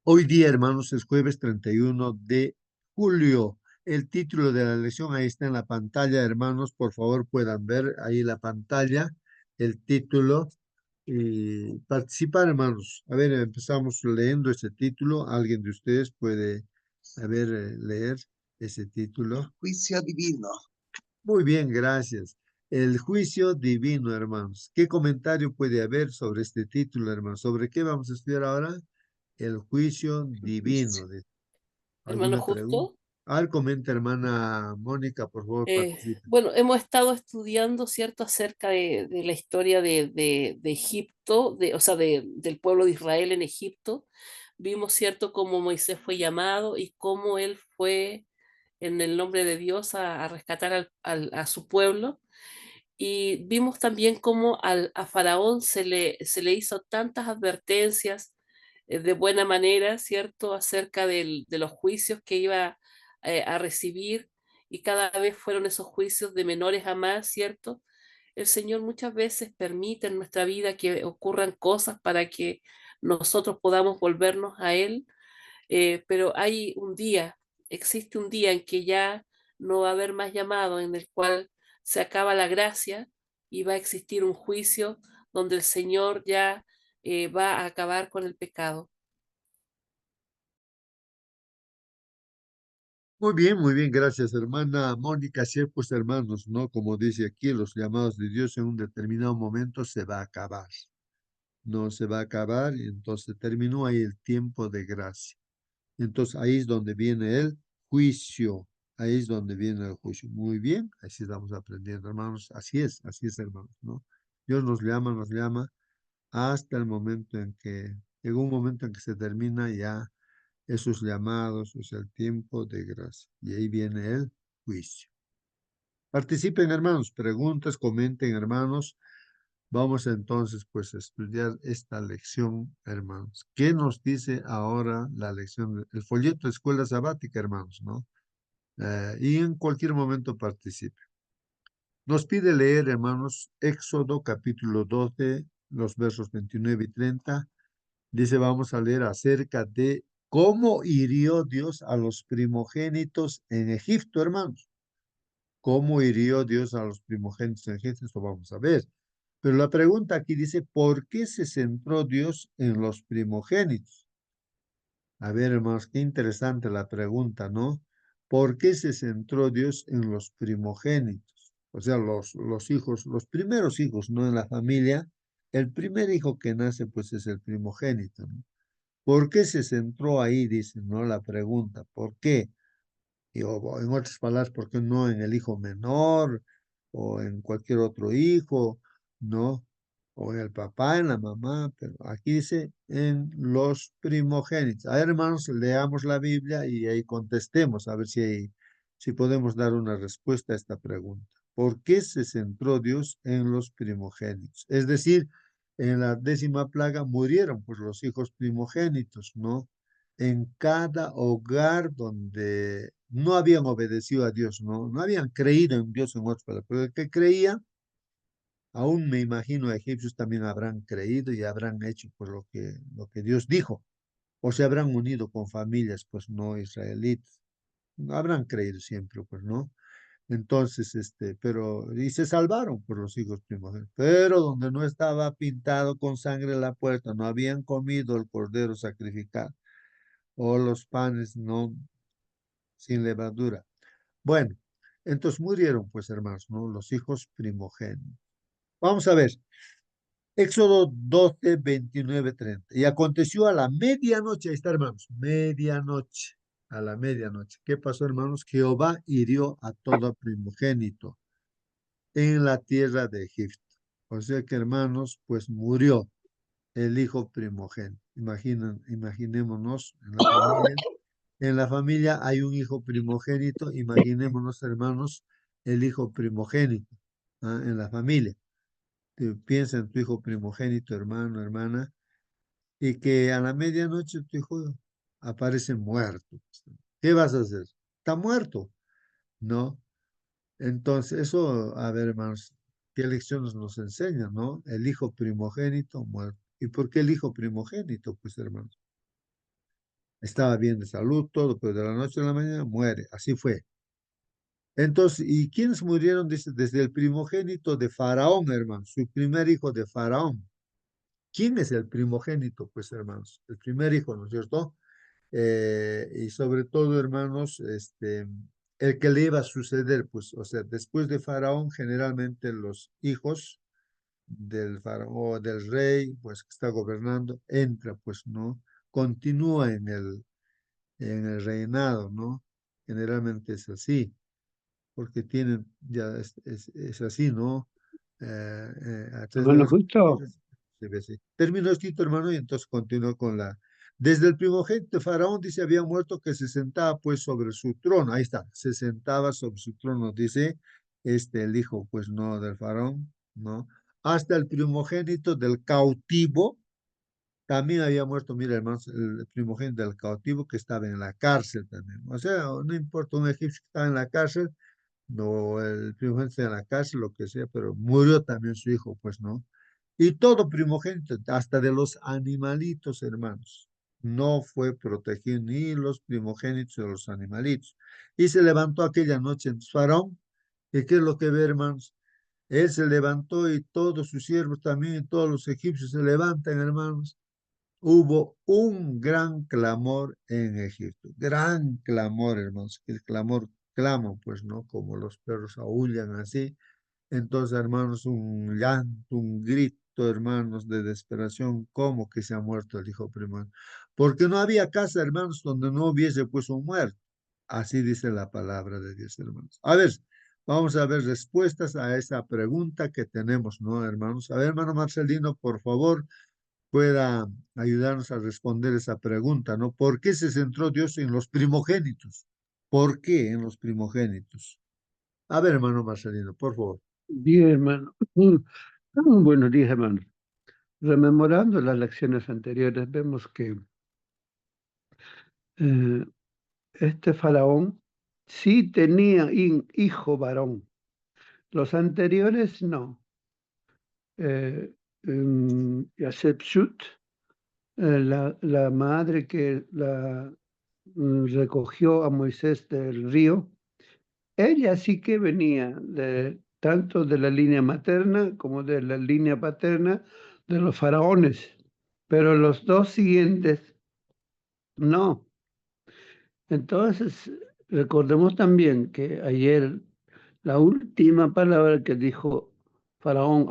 Hoy día, hermanos, es jueves 31 de julio. El título de la lección ahí está en la pantalla, hermanos. Por favor, puedan ver ahí la pantalla, el título. Y participar, hermanos. A ver, empezamos leyendo ese título. ¿Alguien de ustedes puede, a ver, leer ese título? Juicio divino. Muy bien, gracias. El juicio divino, hermanos. ¿Qué comentario puede haber sobre este título, hermanos? ¿Sobre qué vamos a estudiar ahora? El juicio Juicio. divino. Hermano ¿Alguna pregunta? Justo, A ver, comenta, hermana Mónica, por favor, participe. bueno, hemos estado estudiando, ¿cierto?, acerca de la historia de Egipto, o sea, del pueblo de Israel en Egipto. Vimos, ¿cierto?, cómo Moisés fue llamado y cómo él fue en el nombre de Dios a rescatar a su pueblo. Y vimos también cómo a Faraón se le hizo tantas advertencias de buena manera, ¿cierto?, acerca de los juicios que iba a recibir, y cada vez fueron esos juicios de menores a más, ¿cierto? El Señor muchas veces permite en nuestra vida que ocurran cosas para que nosotros podamos volvernos a Él, pero existe un día en que ya no va a haber más llamado, en el cual se acaba la gracia y va a existir un juicio donde el Señor ya va a acabar con el pecado. Muy bien, gracias, hermana Mónica. Sí, pues, hermanos, ¿no? Como dice aquí, los llamados de Dios en un determinado momento se va a acabar. No se va a acabar y entonces terminó ahí el tiempo de gracia. Entonces ahí es donde viene el juicio. Ahí es donde viene el juicio. Muy bien, así estamos aprendiendo, hermanos. Así es, hermanos, ¿no? Dios nos llama hasta el momento en que, llega un momento en que se termina ya esos llamados, o sea, el tiempo de gracia. Y ahí viene el juicio. Participen, hermanos, preguntas, comenten, hermanos. Vamos entonces, pues, a estudiar esta lección, hermanos. ¿Qué nos dice ahora la lección, el folleto de escuela sabática, hermanos, ¿no? Y en cualquier momento participe. Nos pide leer, hermanos, Éxodo capítulo 12, los versos 29 y 30. Dice, vamos a leer acerca de cómo hirió Dios a los primogénitos en Egipto, hermanos. ¿Cómo hirió Dios a los primogénitos en Egipto? Eso vamos a ver. Pero la pregunta aquí dice, ¿por qué se centró Dios en los primogénitos? A ver, hermanos, qué interesante la pregunta, ¿no? ¿Por qué se centró Dios en los primogénitos? O sea, los hijos, los primeros hijos, ¿no? En la familia, el primer hijo que nace, pues es el primogénito, ¿no? ¿Por qué se centró ahí? Dice, ¿no? La pregunta, ¿por qué? Y, o en otras palabras, ¿por qué no en el hijo menor o en cualquier otro hijo, ¿no? O en el papá, en la mamá, pero aquí dice en los primogénitos. A ver, hermanos, leamos la Biblia y ahí contestemos, a ver si podemos dar una respuesta a esta pregunta. ¿Por qué se centró Dios en los primogénitos? Es decir, en la 10ª plaga murieron pues los hijos primogénitos, ¿no? En cada hogar donde no habían obedecido a Dios, ¿no? No habían creído en Dios en otras palabras, pero el que creía, aún me imagino, egipcios también habrán creído y habrán hecho por lo que Dios dijo, o se habrán unido con familias, pues no israelitas. Habrán creído siempre, pues no. Entonces, y se salvaron por los hijos primogénitos, pero donde no estaba pintado con sangre la puerta, no habían comido el cordero sacrificado o los panes no sin levadura. Bueno, entonces murieron, pues, hermanos, ¿no? Los hijos primogénitos. Vamos a ver, Éxodo 12, 29, 30. Y aconteció a la medianoche, ahí está, hermanos, medianoche, a la medianoche. ¿Qué pasó, hermanos? Jehová hirió a todo primogénito en la tierra de Egipto. O sea que, hermanos, pues murió el hijo primogénito. Imaginémonos en la familia. En la familia hay un hijo primogénito, imaginémonos, hermanos, el hijo primogénito, ¿ah? En la familia. Piensa en tu hijo primogénito, hermano, hermana, y que a la medianoche tu hijo aparece muerto. ¿Qué vas a hacer? Está muerto, ¿no? Entonces, eso, a ver, hermanos, ¿qué lecciones nos enseña, no? El hijo primogénito muerto. ¿Y por qué el hijo primogénito, pues, hermanos? estaba bien de salud, todo, pero de la noche a la mañana muere. Así fue. Entonces, ¿y quiénes murieron? Dice, desde el primogénito de Faraón, hermano, su primer hijo de Faraón. ¿Quién es el primogénito? Pues, hermanos, el primer hijo, ¿no es cierto? Y sobre todo, hermanos, el que le iba a suceder, pues, o sea, después de Faraón, generalmente los hijos del faraón o del rey, pues, que está gobernando, entra, pues, ¿no? Continúa en el reinado, ¿no? Generalmente es así porque tienen, ya es así, ¿no? A través de Hermano, las justo generaciones se ve así. Terminó escrito, hermano, y entonces continuó con la... Desde el primogénito de Faraón, dice, había muerto que se sentaba pues sobre su trono. Ahí está, se sentaba sobre su trono, dice, el hijo, pues no, del Faraón, ¿no? Hasta el primogénito del cautivo, también había muerto, mira, hermanos, el primogénito del cautivo que estaba en la cárcel también. O sea, no importa, un egipcio que estaba en la cárcel, no, el primogénito en la cárcel, lo que sea, pero murió también su hijo, pues, ¿no? Y todo primogénito, hasta de los animalitos, hermanos, no fue protegido ni los primogénitos de los animalitos. Y se levantó aquella noche en Faraón, ¿y qué es lo que ve, hermanos? Él se levantó y todos sus siervos también, y todos los egipcios se levantan, hermanos. Hubo un gran clamor en Egipto, gran clamor, hermanos, que el clamor claman, pues, ¿no? Como los perros aúllan así. Entonces, hermanos, un llanto, un grito, hermanos, de desesperación, como que se ha muerto el hijo primero. Porque no había casa, hermanos, donde no hubiese pues un muerto. Así dice la palabra de Dios, hermanos. A ver, vamos a ver respuestas a esa pregunta que tenemos, ¿no, hermanos? A ver, hermano Marcelino, por favor pueda ayudarnos a responder esa pregunta, ¿no? ¿Por qué se centró Dios en los primogénitos? ¿Por qué en los primogénitos? A ver, hermano Marcelino, por favor. bien, hermano. Buenos días, hermano. Rememorando las lecciones anteriores, vemos que eh, este faraón sí tenía hijo varón. Los anteriores no. Hatshepsut, la madre que recogió a Moisés del río, ella sí que venía tanto de la línea materna como de la línea paterna de los faraones, pero los dos siguientes no. Entonces, recordemos también que ayer la última palabra que dijo Faraón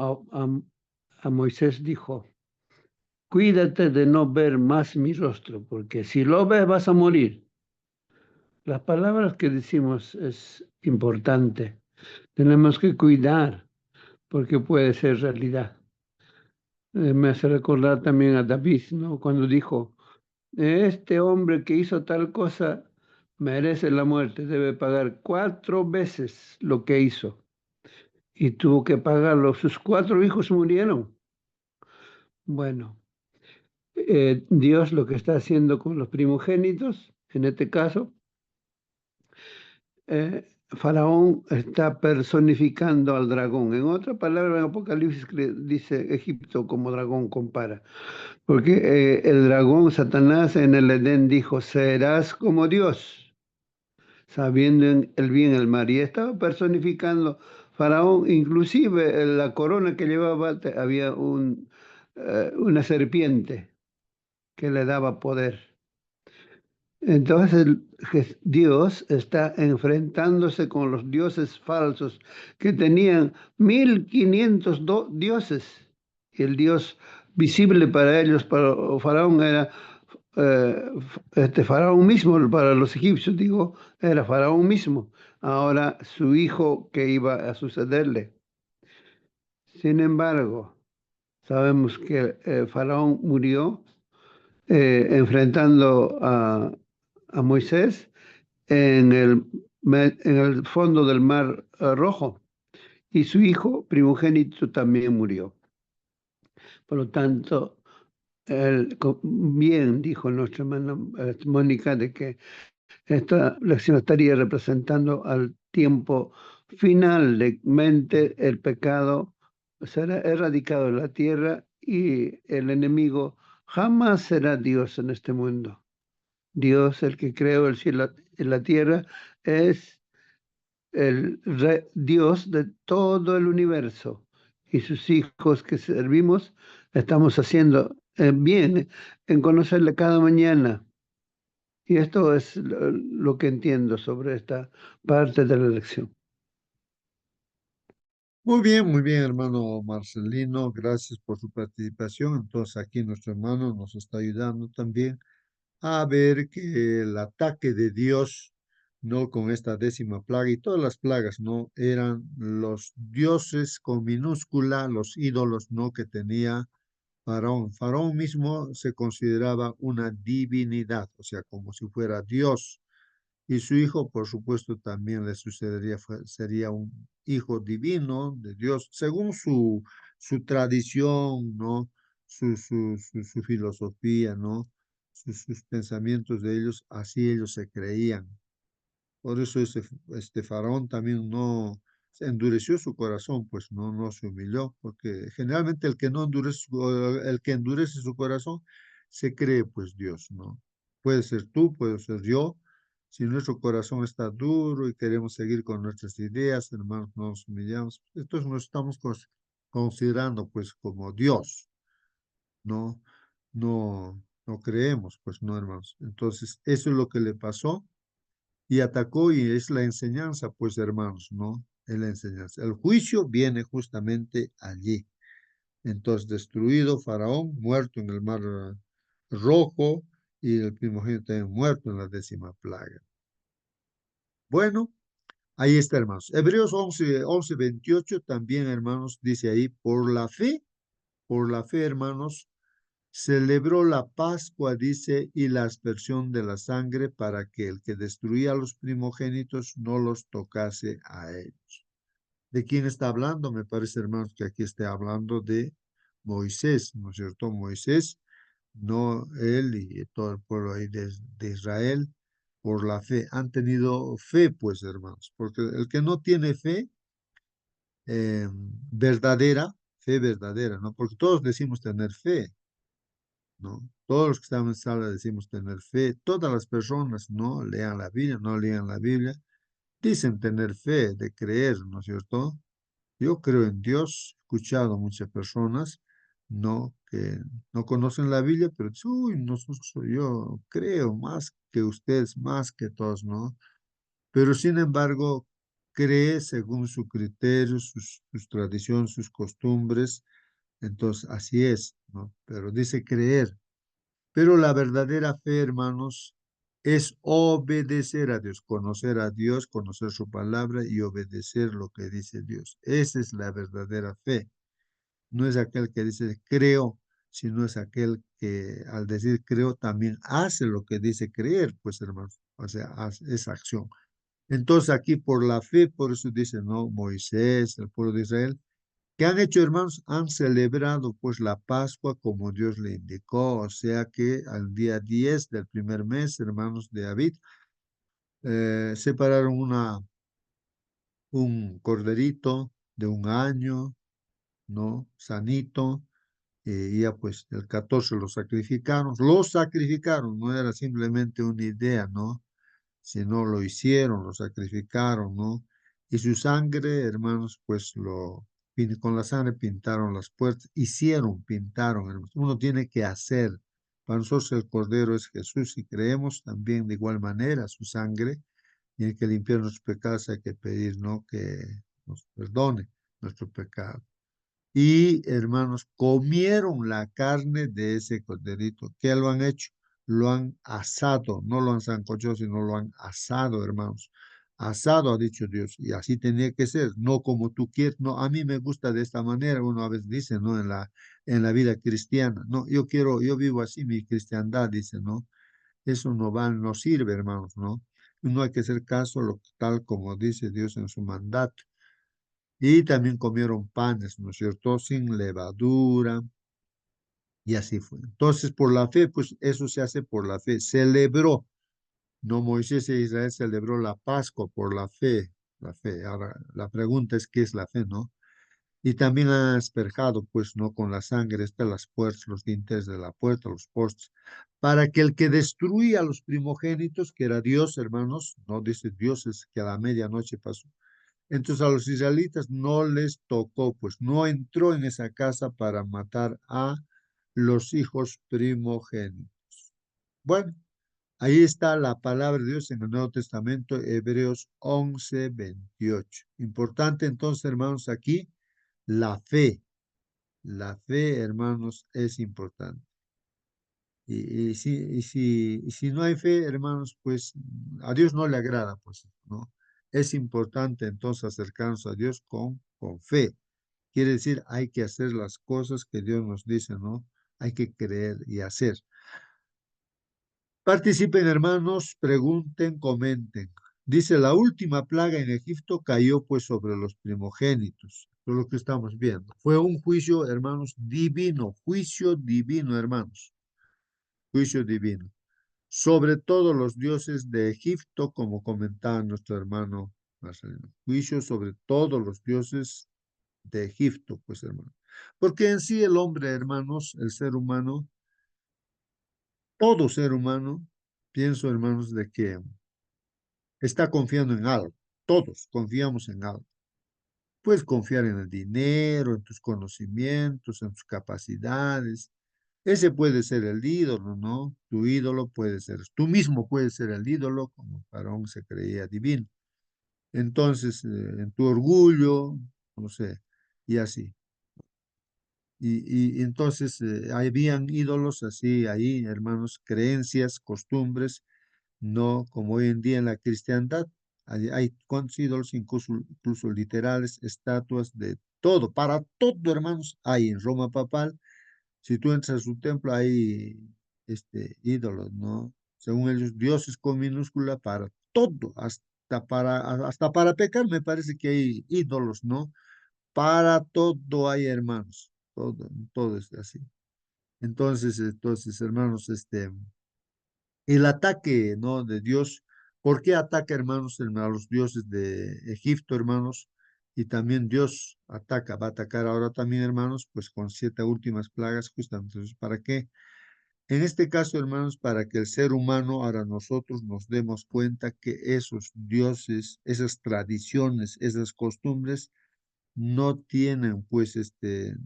a Moisés dijo, cuídate de no ver más mi rostro, porque si lo ves vas a morir. Las palabras que decimos es importante. Tenemos que cuidar porque puede ser realidad. Me hace recordar también a David, ¿no? Cuando dijo, este hombre que hizo tal cosa merece la muerte, debe pagar 4 veces lo que hizo. Y tuvo que pagarlo. Sus 4 hijos murieron. Bueno, Dios lo que está haciendo con los primogénitos, en este caso, Faraón está personificando al dragón. En otra palabra, en Apocalipsis dice Egipto como dragón compara. Porque el dragón Satanás en el Edén dijo, serás como Dios, sabiendo el bien y el mal. Y estaba personificando Faraón, inclusive en la corona que llevaba había una serpiente que le daba poder. Entonces Dios está enfrentándose con los dioses falsos que tenían 1500 dioses. Y el Dios visible para ellos, para Faraón, era Faraón mismo, para los egipcios, digo, era Faraón mismo. Ahora su hijo que iba a sucederle. Sin embargo, sabemos que Faraón murió enfrentando a Moisés en el fondo del mar Rojo y su hijo primogénito también murió. Por lo tanto, bien dijo nuestra hermana Mónica de que esta lección estaría representando al tiempo final de mente el pecado será erradicado de la tierra y el enemigo jamás será Dios en este mundo. Dios, el que creó el cielo y la tierra, es el Dios de todo el universo. Y sus hijos que servimos, estamos haciendo bien en conocerle cada mañana. Y esto es lo que entiendo sobre esta parte de la lección. Muy bien, hermano Marcelino, gracias por su participación. Entonces aquí nuestro hermano nos está ayudando también a ver que el ataque de Dios, no con esta 10ª plaga y todas las plagas, no eran los dioses con minúscula, los ídolos, no que tenía Faraón. Faraón mismo se consideraba una divinidad, o sea, como si fuera Dios. Y su hijo, por supuesto, también le sucedería, sería un hijo divino de Dios, según su tradición, ¿no? Su filosofía, ¿no? Sus pensamientos de ellos, así ellos se creían. Por eso este faraón también no se endureció su corazón, pues no se humilló, porque generalmente el que no endurece, el que endurece su corazón se cree pues Dios, ¿no? Puede ser tú, puede ser yo. Si nuestro corazón está duro y queremos seguir con nuestras ideas, hermanos, no nos humillamos. Entonces nos estamos considerando pues como Dios, ¿no? No creemos, pues no, hermanos. Entonces, eso es lo que le pasó y atacó y es la enseñanza, pues hermanos, ¿no? Es la enseñanza. El juicio viene justamente allí. Entonces, destruido Faraón, muerto en el mar Rojo y el primogénito también muerto en la 10ª plaga. Bueno, ahí está, hermanos. Hebreos 11:28 también, hermanos, dice ahí, por la fe, hermanos, celebró la Pascua, dice, y la aspersión de la sangre para que el que destruía a los primogénitos no los tocase a ellos. ¿De quién está hablando? Me parece, hermanos, que aquí está hablando de Moisés, ¿no es cierto? Moisés, no él y todo el pueblo ahí de Israel, por la fe. Han tenido fe, pues, hermanos, porque el que no tiene fe verdadera, fe verdadera, ¿no? Porque todos decimos tener fe, ¿no? Todos los que estamos en sala decimos tener fe. Todas las personas no lean la Biblia, no lean la Biblia, dicen tener fe, de creer, ¿no es cierto? Yo creo en Dios, he escuchado a muchas personas, no, que no conocen la Biblia, pero dicen, uy, yo creo más que ustedes, más que todos, ¿no? Pero sin embargo, cree según su criterio, sus tradiciones, sus costumbres, entonces así es, ¿no? Pero dice creer. Pero la verdadera fe, hermanos, es obedecer a Dios, conocer su palabra y obedecer lo que dice Dios. Esa es la verdadera fe. No es aquel que dice creo, sino es aquel que al decir creo también hace lo que dice creer, pues hermanos, o sea, hace esa acción. Entonces aquí por la fe, por eso dice, no, Moisés, el pueblo de Israel, ¿qué han hecho, hermanos? Han celebrado pues la Pascua como Dios le indicó, o sea que al día 10 del primer mes, hermanos de Abid, separaron un corderito de 1 año, ¿no? Sanito, y ya pues el 14 lo sacrificaron, no era simplemente una idea, ¿no? Sino lo hicieron, lo sacrificaron, ¿no? Y su sangre, hermanos, pues con la sangre pintaron las puertas, pintaron, hermanos. Uno tiene que hacer. Para nosotros el Cordero es Jesús y creemos también de igual manera su sangre y el que limpiar nuestros pecados hay que pedir, ¿no? Que nos perdone nuestro pecado. Y hermanos, comieron la carne de ese corderito. ¿Qué lo han hecho? Lo han asado, no lo han sancochado, sino lo han asado, hermanos. Asado, ha dicho Dios, y así tenía que ser, no como tú quieres. No, a mí me gusta de esta manera, uno a veces dice, ¿no? En la vida cristiana, no, yo vivo así, mi cristiandad, dice, ¿no? Eso no sirve, hermanos, ¿no? No hay que hacer caso tal como dice Dios en su mandato. Y también comieron panes, ¿no es cierto? Sin levadura, y así fue. Entonces, por la fe, pues eso se hace por la fe. Celebró, no Moisés e Israel celebró la Pascua por la fe, la fe. Ahora, la pregunta es, ¿qué es la fe, no? Y también han asperjado, pues, no con la sangre, las puertas, los dinteles de la puerta, los postes, para que el que destruía a los primogénitos, que era Dios, hermanos, no dice Dios, es que a la medianoche pasó. Entonces a los israelitas no les tocó, pues no entró en esa casa para matar a los hijos primogénitos. Bueno, ahí está la palabra de Dios en el Nuevo Testamento, Hebreos 11:28. Importante entonces, hermanos, aquí la fe. La fe, hermanos, es importante. Y si no hay fe, hermanos, pues a Dios no le agrada, pues, ¿no? Es importante entonces acercarnos a Dios con fe. Quiere decir, hay que hacer las cosas que Dios nos dice, ¿no? Hay que creer y hacer. Participen, hermanos, pregunten, comenten. Dice, la última plaga en Egipto cayó pues sobre los primogénitos. Eso es lo que estamos viendo. Fue un juicio, hermanos, divino, juicio divino, hermanos, juicio divino. Sobre todos los dioses de Egipto, como comentaba nuestro hermano Marcelino. Juicio sobre todos los dioses de Egipto, pues, hermano. Porque en sí el hombre, hermanos, el ser humano, todo ser humano, pienso, hermanos, de que está confiando en algo. Todos confiamos en algo. Puedes confiar en el dinero, en tus conocimientos, en tus capacidades. Ese puede ser el ídolo, ¿no? Tu ídolo puede ser, tú mismo puedes ser el ídolo, como el Faraón se creía divino. Entonces, en tu orgullo, no sé, y así. Y entonces habían ídolos así ahí, hermanos, creencias, costumbres, no como hoy en día en la cristiandad. Hay cuantos ídolos, incluso literales, estatuas de todo, para todo, hermanos, hay en Roma papal. Si tú entras a su templo, hay ídolos, ¿no? Según ellos, dioses con minúscula para todo, hasta para pecar, me parece que hay ídolos, ¿no? Para todo hay, hermanos, todo es así. Entonces, hermanos, el ataque, ¿no? De Dios. ¿Por qué ataca, hermanos, a los dioses de Egipto, hermanos? Y también Dios ataca, va a atacar ahora también, hermanos, pues con 7 últimas plagas, justamente. Entonces, ¿para qué? En este caso, hermanos, para que el ser humano, ahora nosotros nos demos cuenta que esos dioses, esas tradiciones, esas costumbres, no tienen, pues,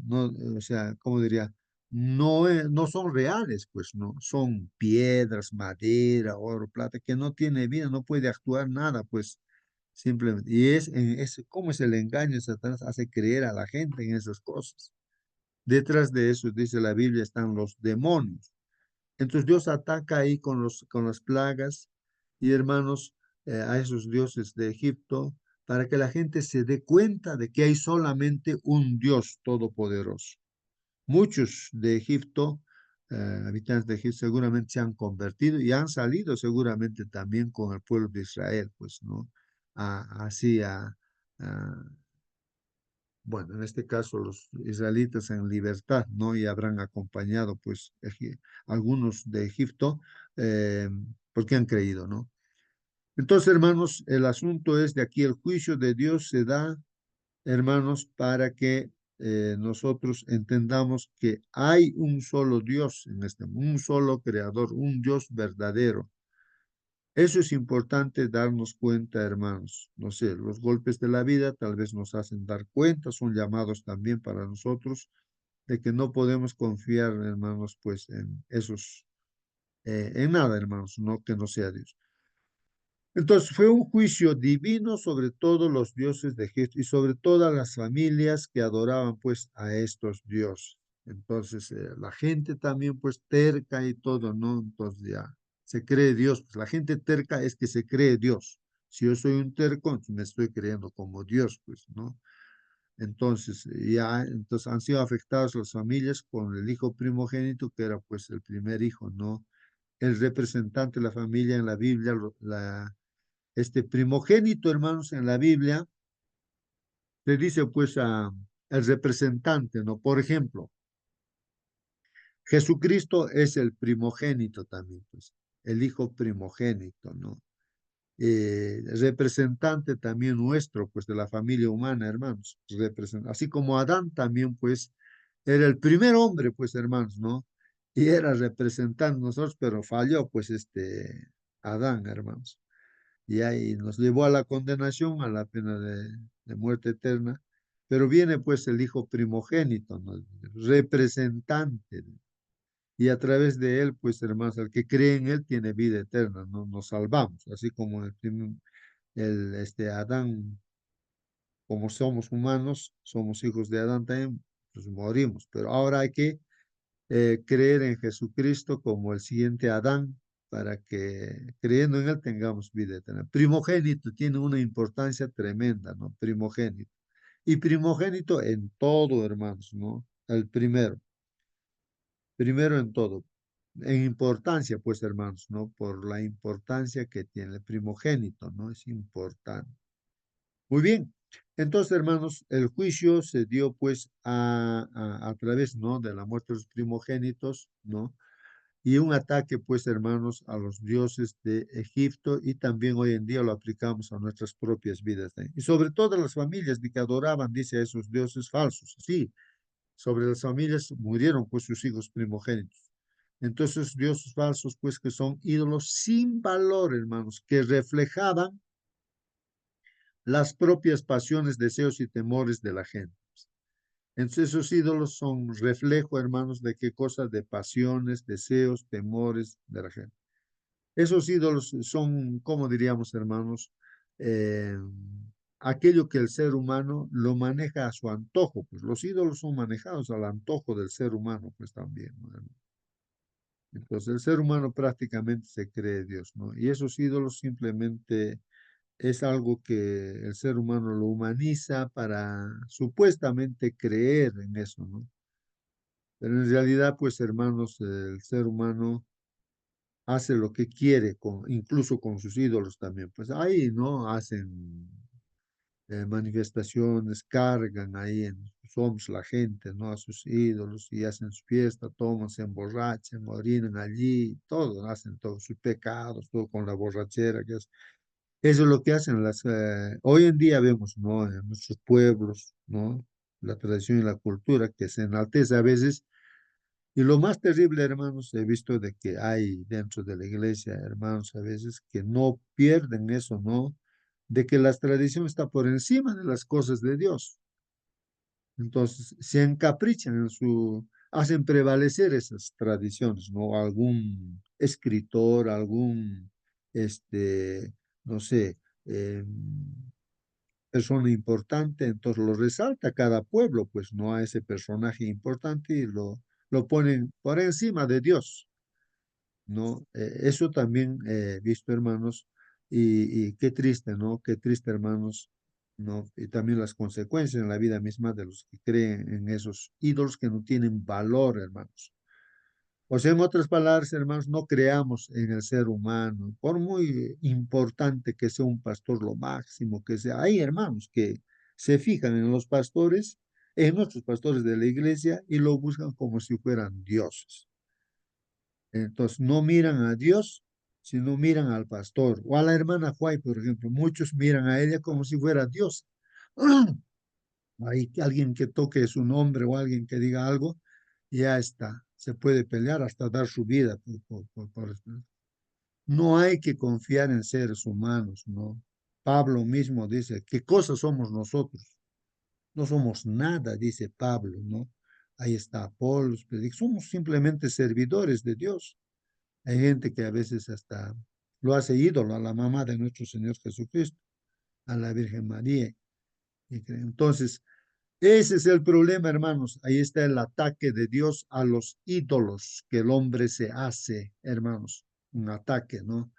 no, o sea, ¿cómo diría? No, no son reales, pues, no, son piedras, madera, oro, plata, que no tiene vida, no puede actuar nada, pues, simplemente. Y ¿cómo es el engaño? Satanás hace creer a la gente en esas cosas. Detrás de eso, dice la Biblia, están los demonios. Entonces Dios ataca ahí con las plagas y hermanos a esos dioses de Egipto para que la gente se dé cuenta de que hay solamente un Dios todopoderoso. Muchos de Egipto, habitantes de Egipto, seguramente se han convertido y han salido seguramente también con el pueblo de Israel, pues, ¿no? Así a bueno, en este caso los israelitas en libertad, ¿no? Y habrán acompañado, pues, algunos de Egipto, eh, porque han creído, ¿no? Entonces, hermanos, el asunto es de aquí, el juicio de Dios se da, hermanos, para que nosotros entendamos que hay un solo Dios en este mundo, un solo creador, un Dios verdadero. Eso es importante darnos cuenta, hermanos. No sé, los golpes de la vida tal vez nos hacen dar cuenta, son llamados también para nosotros de que no podemos confiar, hermanos, pues en nada, hermanos, no que no sea Dios. Entonces fue un juicio divino sobre todos los dioses de Egipto y sobre todas las familias que adoraban pues a estos dioses. Entonces la gente también pues terca y todo, ¿no? Entonces ya se cree Dios. Pues la gente terca es que se cree Dios. Si yo soy un terco, entonces me estoy creyendo como Dios, pues, ¿no? Entonces han sido afectadas las familias con el hijo primogénito, que era pues el primer hijo, ¿no? El representante de la familia en la Biblia, este primogénito, hermanos, en la Biblia, le dice pues al representante, ¿no? Por ejemplo, Jesucristo es el primogénito también, pues, el hijo primogénito, ¿no? representante también nuestro, pues de la familia humana, hermanos. Así como Adán también, pues, era el primer hombre, pues, hermanos, ¿no? Y era representante de nosotros, pero falló, pues, Adán, hermanos. Y ahí nos llevó a la condenación, a la pena de muerte eterna. Pero viene, pues, el hijo primogénito, ¿no? Representante. Y a través de él, pues, hermanos, el que cree en él tiene vida eterna, ¿no? Nos salvamos, así como Adán, como somos humanos, somos hijos de Adán también, pues morimos. Pero ahora hay que creer en Jesucristo como el siguiente Adán, para que creyendo en él tengamos vida eterna. Primogénito tiene una importancia tremenda, ¿no? Primogénito. Y primogénito en todo, hermanos, ¿no? El primero en todo. En importancia, pues, hermanos, ¿no? Por la importancia que tiene el primogénito, ¿no? Es importante. Muy bien. Entonces, hermanos, el juicio se dio, pues, a través, ¿no? De la muerte de los primogénitos, ¿no? Y un ataque, pues, hermanos, a los dioses de Egipto, y también hoy en día lo aplicamos a nuestras propias vidas, ¿eh? Y sobre todo las familias que adoraban, dice, a esos dioses falsos. Sí, sobre las familias murieron, pues, sus hijos primogénitos. Entonces, dioses falsos, pues, que son ídolos sin valor, hermanos, que reflejaban las propias pasiones, deseos y temores de la gente. Entonces, esos ídolos son reflejo, hermanos, de qué cosas, de pasiones, deseos, temores de la gente. Esos ídolos son, como diríamos, hermanos, eh, aquello que el ser humano lo maneja a su antojo. Pues los ídolos son manejados al antojo del ser humano, pues también, ¿no? Entonces, el ser humano prácticamente se cree Dios, ¿no? Y esos ídolos simplemente es algo que el ser humano lo humaniza para supuestamente creer en eso, ¿no? Pero en realidad, pues, hermanos, el ser humano hace lo que quiere, incluso con sus ídolos también. Pues ahí, ¿no? Hacen manifestaciones, cargan ahí en sus hombros la gente, ¿no? A sus ídolos, y hacen su fiesta, toman, se emborrachan, orinan allí, todo, hacen todos sus pecados, todo con la borrachera que es. Eso es lo que hacen hoy en día vemos, ¿no? En nuestros pueblos, ¿no? La tradición y la cultura que se enaltece a veces. Y lo más terrible, hermanos, he visto de que hay dentro de la iglesia, hermanos, a veces que no pierden eso, ¿no? De que la tradición está por encima de las cosas de Dios. Entonces, se encaprichan hacen prevalecer esas tradiciones, ¿no? Algún escritor, algún, no sé, persona importante, entonces lo resalta cada pueblo, pues, ¿no? A ese personaje importante, y lo ponen por encima de Dios, ¿no? Eso también he visto, hermanos, y qué triste, ¿no? Qué triste, hermanos, ¿no? Y también las consecuencias en la vida misma de los que creen en esos ídolos que no tienen valor, hermanos. O sea, en otras palabras, hermanos, no creamos en el ser humano, por muy importante que sea un pastor, lo máximo que sea. Hay hermanos que se fijan en los pastores, en nuestros pastores de la iglesia, y lo buscan como si fueran dioses. Entonces, no miran a Dios, sino miran al pastor o a la hermana Juay, por ejemplo. Muchos miran a ella como si fuera Dios. Hay alguien que toque su nombre o alguien que diga algo, ya está. Se puede pelear hasta dar su vida no hay que confiar en seres humanos, ¿no? Pablo mismo dice, ¿qué cosa somos nosotros? No somos nada, dice Pablo, ¿no? Ahí está Apolos, pero somos simplemente servidores de Dios. Hay gente que a veces hasta lo hace ídolo a la mamá de nuestro Señor Jesucristo, a la Virgen María. Entonces, ese es el problema, hermanos. Ahí está el ataque de Dios a los ídolos que el hombre se hace, hermanos. Un ataque, ¿no?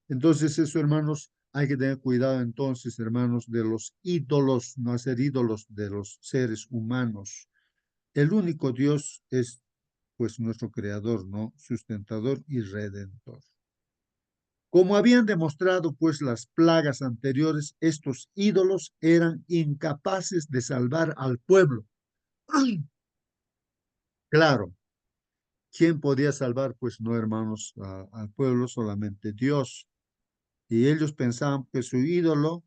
Entonces, eso, hermanos, hay que tener cuidado entonces, hermanos, de los ídolos, no hacer ídolos de los seres humanos. El único Dios es, pues, nuestro creador, ¿no? Sustentador y redentor. Como habían demostrado, pues, las plagas anteriores, estos ídolos eran incapaces de salvar al pueblo. Claro, ¿quién podía salvar? Pues no, hermanos, al pueblo, solamente Dios. Y ellos pensaban que su ídolo,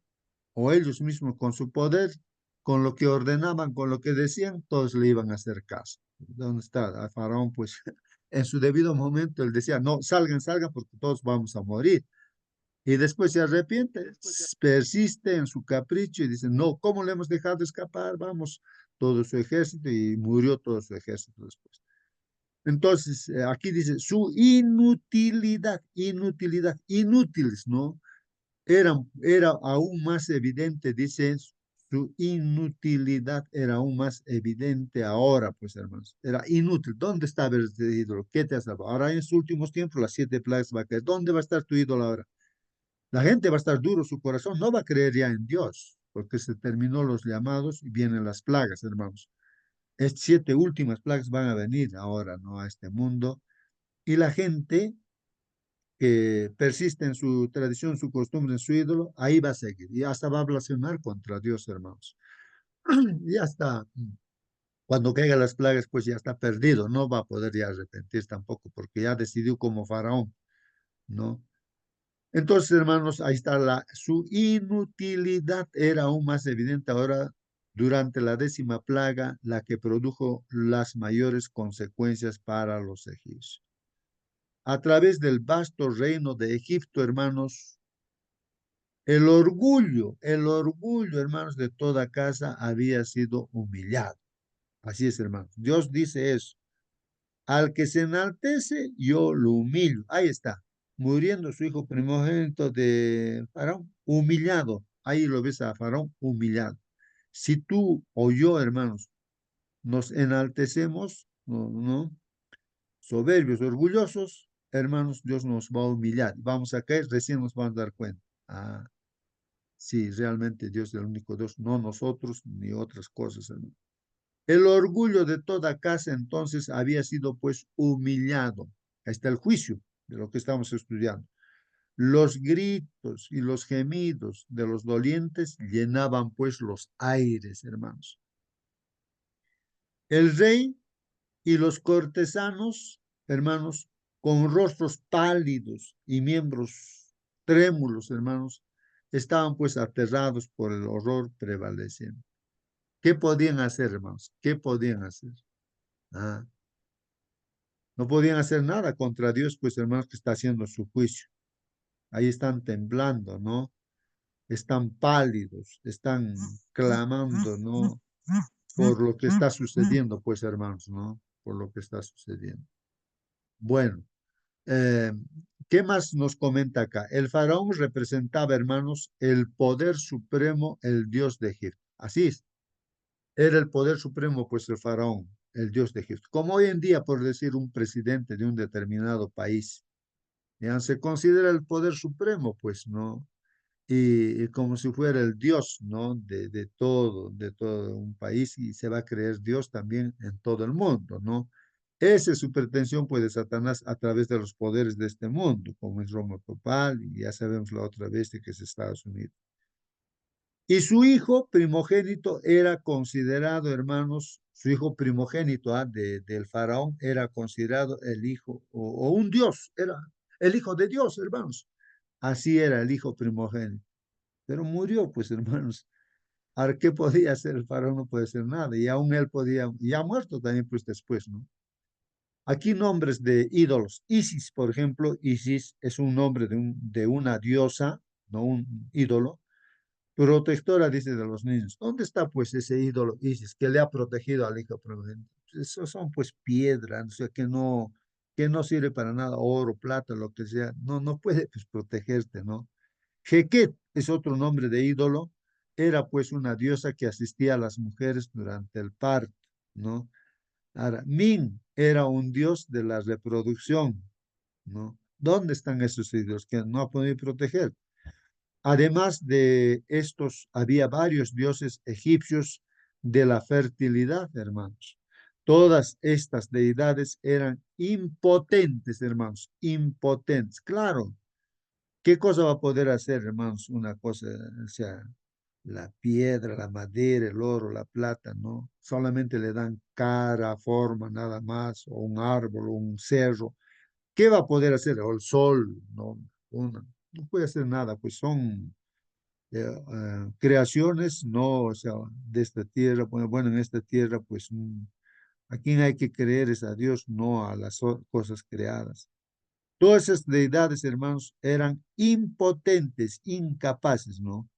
o ellos mismos con su poder, con lo que ordenaban, con lo que decían, todos le iban a hacer caso. ¿Dónde está? A Faraón, pues, en su debido momento, él decía, no, salgan, salgan, porque todos vamos a morir. Y después se arrepiente, persiste en su capricho y dice, no, ¿cómo le hemos dejado escapar? Vamos, todo su ejército, y murió todo su ejército después. Entonces, aquí dice su inutilidad, inutilidad, inútiles, ¿no? Era aún más evidente, dice, su inutilidad era aún más evidente ahora, pues hermanos, era inútil. ¿Dónde está este ídolo? ¿Qué te ha salvado? Ahora en sus últimos tiempos, las 7 plagas va a caer. ¿Dónde va a estar tu ídolo ahora? La gente va a estar duro, su corazón no va a creer ya en Dios, porque se terminó los llamados y vienen las plagas, hermanos. Estas 7 últimas plagas van a venir ahora, ¿no? A este mundo. Y la gente que persiste en su tradición, su costumbre, en su ídolo, ahí va a seguir. Y hasta va a blasfemar contra Dios, hermanos. Ya está. Cuando caigan las plagas, pues ya está perdido. No va a poder ya arrepentir tampoco, porque ya decidió como faraón, ¿no? Entonces, hermanos, ahí está su inutilidad era aún más evidente ahora durante la 10ª plaga, la que produjo las mayores consecuencias para los egipcios. A través del vasto reino de Egipto, hermanos, el orgullo, hermanos, de toda casa había sido humillado. Así es, hermanos. Dios dice eso. Al que se enaltece, yo lo humillo. Ahí está. Muriendo su hijo primogénito de Faraón, humillado. Ahí lo ves a Faraón humillado. Si tú o yo, hermanos, nos enaltecemos, no, soberbios, orgullosos, hermanos, Dios nos va a humillar. Vamos a caer, recién nos vamos a dar cuenta. Ah, sí, realmente Dios es el único Dios, no nosotros ni otras cosas, hermanos. El orgullo de toda casa entonces había sido pues humillado. Ahí está el juicio de lo que estamos estudiando. Los gritos y los gemidos de los dolientes llenaban pues los aires, hermanos. El rey y los cortesanos, hermanos, con rostros pálidos y miembros trémulos, hermanos, estaban pues aterrados por el horror prevaleciente. ¿Qué podían hacer, hermanos? ¿Qué podían hacer? Ah, no podían hacer nada contra Dios, pues hermanos, que está haciendo su juicio. Ahí están temblando, ¿no? Están pálidos, están clamando, ¿no? Por lo que está sucediendo, pues hermanos, ¿no? Por lo que está sucediendo. Bueno, eh, ¿qué más nos comenta acá? El faraón representaba, hermanos, el poder supremo, el Dios de Egipto. Así es. Era el poder supremo, pues el faraón, el Dios de Egipto. Como hoy en día, por decir, un presidente de un determinado país. Ya se considera el poder supremo, pues, ¿no? Y como si fuera el Dios, ¿no? De todo un país y se va a creer Dios también en todo el mundo, ¿no? Esa es su pretensión, pues, de Satanás a través de los poderes de este mundo, como es Roma Papal, y ya sabemos la otra vez de que es Estados Unidos. Y su hijo primogénito era considerado, hermanos, su hijo primogénito del faraón era considerado el hijo o un dios, era el hijo de Dios, hermanos. Así era el hijo primogénito. Pero murió, pues, hermanos. Ahora, ¿qué podía hacer el faraón? No puede hacer nada. Y aún él podía, y ha muerto también, pues, después, ¿no? Aquí nombres de ídolos. Isis, por ejemplo, Isis es un nombre de una diosa, no un ídolo protectora, dice, de los niños. ¿Dónde está pues ese ídolo Isis que le ha protegido al hijo primogénito? Esos son pues piedras, o sea, que no sirve para nada, oro, plata, lo que sea. No, no puede pues protegerte, ¿no? Jequet es otro nombre de ídolo. Era pues una diosa que asistía a las mujeres durante el parto, ¿no? Ahora, Min era un dios de la reproducción, ¿no? ¿Dónde están esos ídolos que no ha podido proteger? Además de estos, había varios dioses egipcios de la fertilidad, hermanos. Todas estas deidades eran impotentes, hermanos, impotentes. Claro, ¿qué cosa va a poder hacer, hermanos? Una cosa, o sea, la piedra, la madera, el oro, la plata, ¿no? Solamente le dan cara, forma, nada más, o un árbol, o un cerro. ¿Qué va a poder hacer? O el sol, ¿no? no puede hacer nada, pues son creaciones, no, o sea, de esta tierra, bueno, en esta tierra, pues a quien hay que creer es a Dios, no a las cosas creadas. Todas esas deidades, hermanos, eran impotentes, incapaces, ¿no?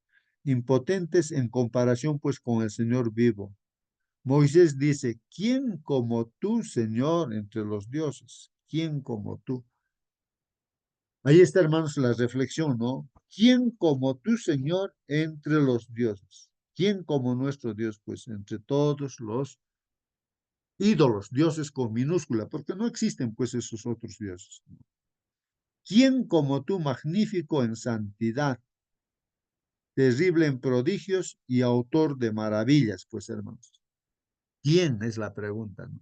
Impotentes en comparación, pues, con el Señor vivo. Moisés dice, ¿quién como tú, Señor, entre los dioses? ¿Quién como tú? Ahí está, hermanos, la reflexión, ¿no? ¿Quién como tú, Señor, entre los dioses? ¿Quién como nuestro Dios? Pues entre todos los ídolos, dioses con minúscula, porque no existen, pues, esos otros dioses. ¿Quién como tú, magnífico en santidad, terrible en prodigios y autor de maravillas? Pues, hermanos, ¿quién es la pregunta, no?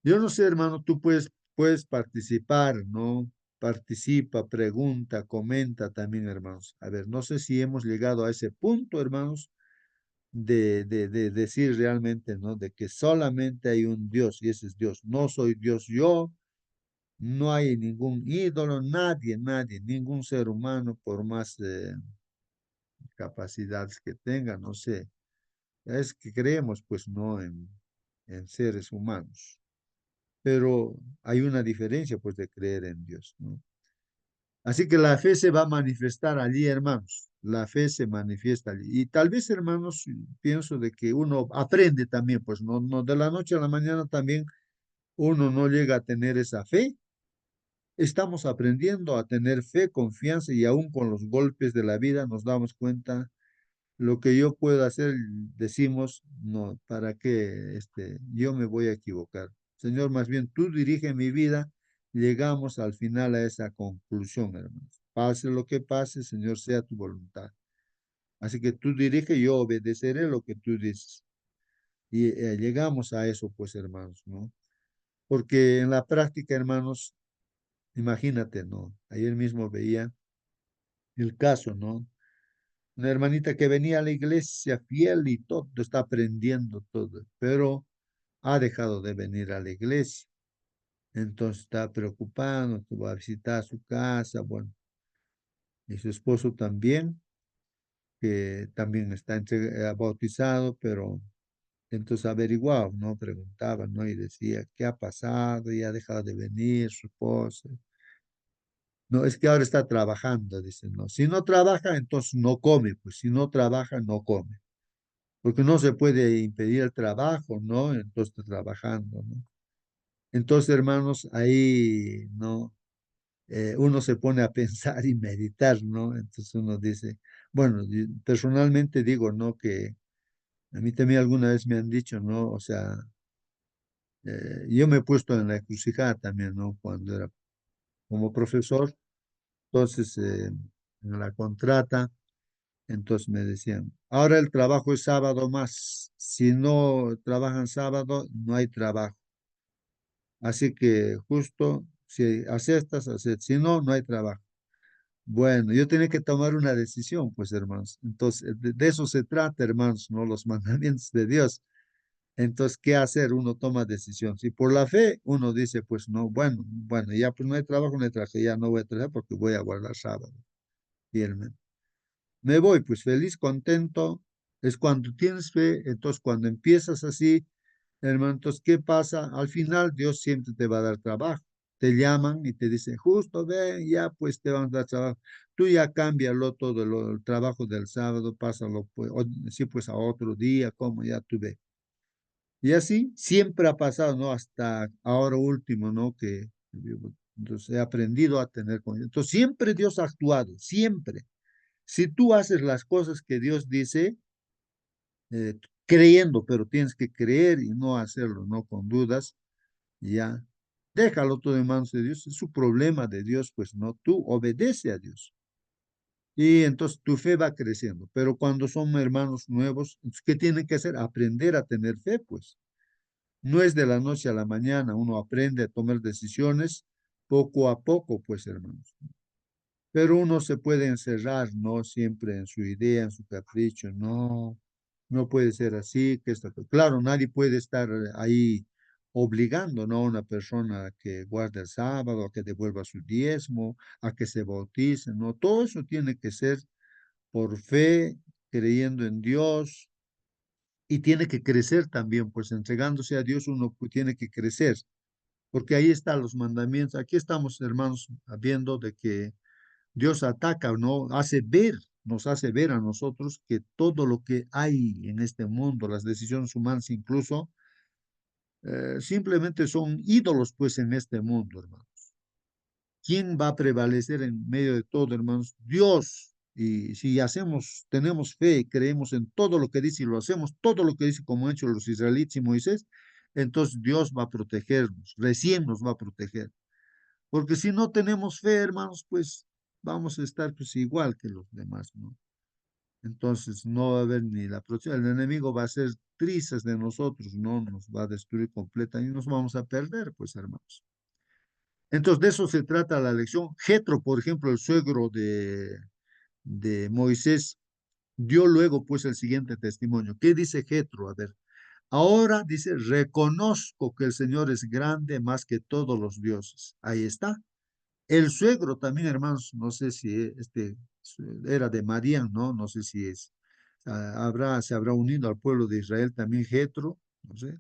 Yo no sé, hermano, tú puedes participar, ¿no? Participa, pregunta, comenta también, hermanos. A ver, no sé si hemos llegado a ese punto, hermanos, de decir realmente, ¿no? De que solamente hay un Dios y ese es Dios. No soy Dios yo, no hay ningún ídolo, nadie, ningún ser humano, por más capacidades que tenga, no sé. Es que creemos, pues, no en seres humanos. Pero hay una diferencia, pues, de creer en Dios, ¿no? Así que la fe se va a manifestar allí, hermanos. La fe se manifiesta allí. Y tal vez, hermanos, pienso de que uno aprende también, pues, no de la noche a la mañana también uno no llega a tener esa fe. Estamos aprendiendo a tener fe, confianza y aún con los golpes de la vida nos damos cuenta lo que yo puedo hacer, decimos, no, ¿para qué yo me voy a equivocar? Señor, más bien tú dirige mi vida, llegamos al final a esa conclusión, hermanos. Pase lo que pase, Señor, sea tu voluntad. Así que tú dirige, yo obedeceré lo que tú dices. Y llegamos a eso, pues, hermanos, ¿no? Porque en la práctica, hermanos, imagínate, ¿no? Ayer mismo veía el caso, ¿no? Una hermanita que venía a la iglesia fiel y todo, está aprendiendo todo, pero ha dejado de venir a la iglesia. Entonces está preocupado, que va a visitar su casa, bueno, y su esposo también, que también está bautizado, pero entonces averiguaba, ¿no? Preguntaba, ¿no? Y decía, ¿qué ha pasado? Y ha dejado de venir su esposa. No, es que ahora está trabajando, dice, no. Si no trabaja, entonces no come, pues si no trabaja, no come. Porque no se puede impedir el trabajo, ¿no? Entonces está trabajando, ¿no? Entonces, hermanos, ahí, ¿no? Uno se pone a pensar y meditar, ¿no? Entonces uno dice, bueno, personalmente digo, ¿no? Que a mí también alguna vez me han dicho, ¿no? O sea, yo me he puesto en la encrucijada también, ¿no? Cuando era como profesor, entonces en la contrata, entonces me decían, ahora el trabajo es sábado más, si no trabajan sábado, no hay trabajo. Así que justo, si aceptas, aceptas, si no, no hay trabajo. Bueno, yo tenía que tomar una decisión, pues, hermanos. Entonces, de eso se trata, hermanos, ¿no? Los mandamientos de Dios. Entonces, ¿qué hacer? Uno toma decisión. Si por la fe uno dice, pues, no, bueno, ya pues no hay trabajo, no hay trabajo, ya no voy a trabajar porque voy a guardar sábado. Fielmente. Me voy, pues, feliz, contento. Es cuando tienes fe, entonces cuando empiezas así, hermano, entonces, ¿qué pasa? Al final, Dios siempre te va a dar trabajo. Te llaman y te dicen, justo ven, ya pues te van a dar trabajo. Tú ya cámbialo todo el trabajo del sábado, pásalo, pues, sí, pues a otro día, como ya tú ves. Y así siempre ha pasado, ¿no? Hasta ahora último, ¿no? Que entonces, he aprendido a tener con entonces, siempre Dios ha actuado, siempre. Si tú haces las cosas que Dios dice, creyendo, pero tienes que creer y no hacerlo, ¿no? Con dudas, ya. Déjalo todo en manos de Dios. Es su problema de Dios, pues no. Tú obedece a Dios. Y entonces tu fe va creciendo. Pero cuando son hermanos nuevos, ¿qué tienen que hacer? Aprender a tener fe, pues. No es de la noche a la mañana. Uno aprende a tomar decisiones poco a poco, pues, hermanos. Pero uno se puede encerrar, ¿no? Siempre en su idea, en su capricho. No, no puede ser así, que esto. Claro, nadie puede estar ahí obligando, ¿no?, a una persona a que guarde el sábado, a que devuelva su diezmo, a que se bautice, ¿no? Todo eso tiene que ser por fe, creyendo en Dios, y tiene que crecer también, pues entregándose a Dios uno tiene que crecer, porque ahí están los mandamientos. Aquí estamos, hermanos, viendo de que Dios ataca, ¿no? Nos hace ver a nosotros que todo lo que hay en este mundo, las decisiones humanas incluso, simplemente son ídolos, pues, en este mundo, hermano. ¿Quién va a prevalecer en medio de todo, hermanos? Dios. Y si tenemos fe, creemos en todo lo que dice y lo hacemos, todo lo que dice como han hecho los israelitas y Moisés, entonces Dios va a protegernos, recién nos va a proteger. Porque si no tenemos fe, hermanos, pues vamos a estar pues igual que los demás, ¿no? Entonces no va a haber ni la protección. El enemigo va a hacer trizas de nosotros, no nos va a destruir completa y nos vamos a perder, pues, hermanos. Entonces, de eso se trata la lección. Jetro, por ejemplo, el suegro de Moisés, dio luego pues el siguiente testimonio. ¿Qué dice Jetro? A ver, ahora dice, reconozco que el Señor es grande más que todos los dioses. Ahí está. El suegro también, hermanos, no sé si era de Madián, ¿no? No sé si se habrá unido al pueblo de Israel también Jetro, no sé.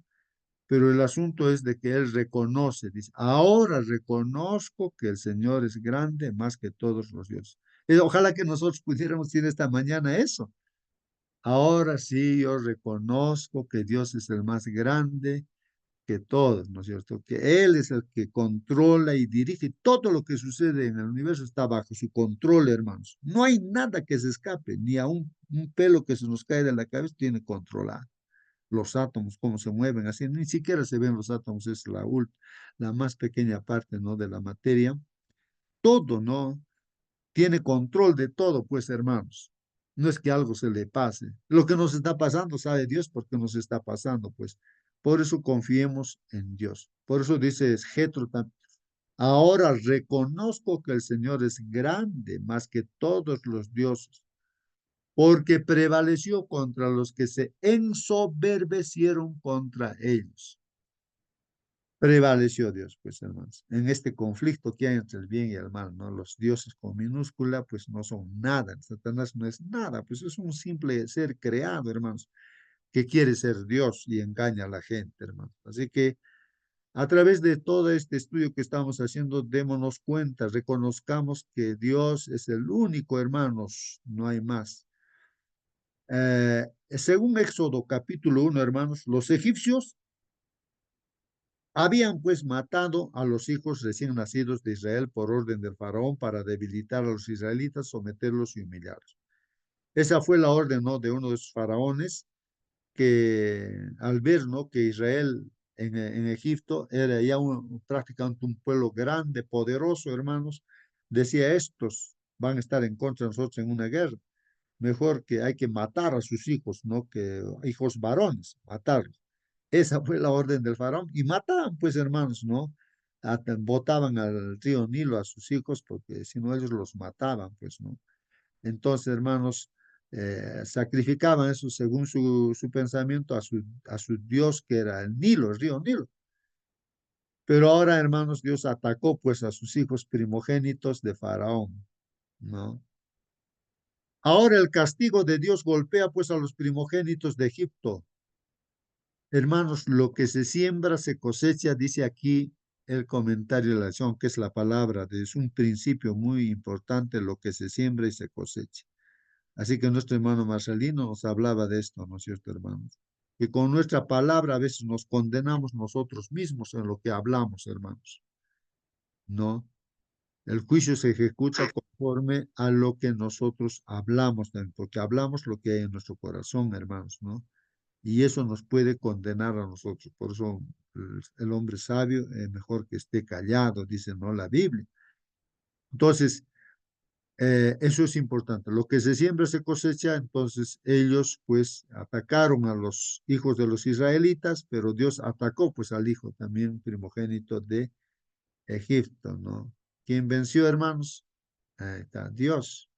Pero el asunto es de que él reconoce, dice, ahora reconozco que el Señor es grande más que todos los dioses. Ojalá que nosotros pudiéramos decir esta mañana eso. Ahora sí, yo reconozco que Dios es el más grande que todos, ¿no es cierto? Que Él es el que controla y dirige todo lo que sucede en el universo, está bajo su control, hermanos. No hay nada que se escape, ni a un pelo que se nos cae de la cabeza tiene controlado los átomos, cómo se mueven, así, ni siquiera se ven los átomos, es la más pequeña parte, ¿no?, de la materia. Todo, ¿no? Tiene control de todo, pues, hermanos. No es que algo se le pase. Lo que nos está pasando, sabe Dios por qué nos está pasando, pues. Por eso confiemos en Dios. Por eso dice Jetro, ahora reconozco que el Señor es grande más que todos los dioses porque prevaleció contra los que se ensoberbecieron contra ellos. Prevaleció Dios, pues, hermanos, en este conflicto que hay entre el bien y el mal, ¿no? Los dioses con minúscula, pues, no son nada. Satanás no es nada, pues, es un simple ser creado, hermanos, que quiere ser Dios y engaña a la gente, hermanos. Así que, a través de todo este estudio que estamos haciendo, démonos cuenta, reconozcamos que Dios es el único, hermanos, no hay más. Según Éxodo capítulo 1, hermanos, los egipcios habían pues matado a los hijos recién nacidos de Israel por orden del faraón para debilitar a los israelitas, someterlos y humillarlos. Esa fue la orden, ¿no?, de uno de esos faraones que al ver, ¿no?, que Israel en Egipto era ya prácticamente un pueblo grande, poderoso, hermanos, decía, estos van a estar en contra de nosotros en una guerra. Mejor que hay que matar a sus hijos, ¿no? Que hijos varones, matarlos. Esa fue la orden del faraón. Y mataban, pues, hermanos, ¿no? Botaban al río Nilo a sus hijos porque si no ellos los mataban, pues, ¿no? Entonces, hermanos, sacrificaban eso según su pensamiento a su Dios que era el Nilo, el río Nilo. Pero ahora, hermanos, Dios atacó pues a sus hijos primogénitos de Faraón, ¿no? Ahora el castigo de Dios golpea pues a los primogénitos de Egipto. Hermanos, lo que se siembra se cosecha, dice aquí el comentario de la lección, que es la palabra, es un principio muy importante, lo que se siembra y se cosecha. Así que nuestro hermano Marcelino nos hablaba de esto, ¿no es cierto, hermanos? Que con nuestra palabra a veces nos condenamos nosotros mismos en lo que hablamos, hermanos, ¿no? El juicio se ejecuta conforme a lo que nosotros hablamos, porque hablamos lo que hay en nuestro corazón, hermanos, ¿no? Y eso nos puede condenar a nosotros. Por eso el hombre sabio es mejor que esté callado, dice, ¿no?, la Biblia. Entonces, eso es importante. Lo que se siembra se cosecha. Entonces, ellos pues atacaron a los hijos de los israelitas, pero Dios atacó pues al hijo también primogénito de Egipto, ¿no? ¿Quién venció, hermanos? Ahí está, Dios.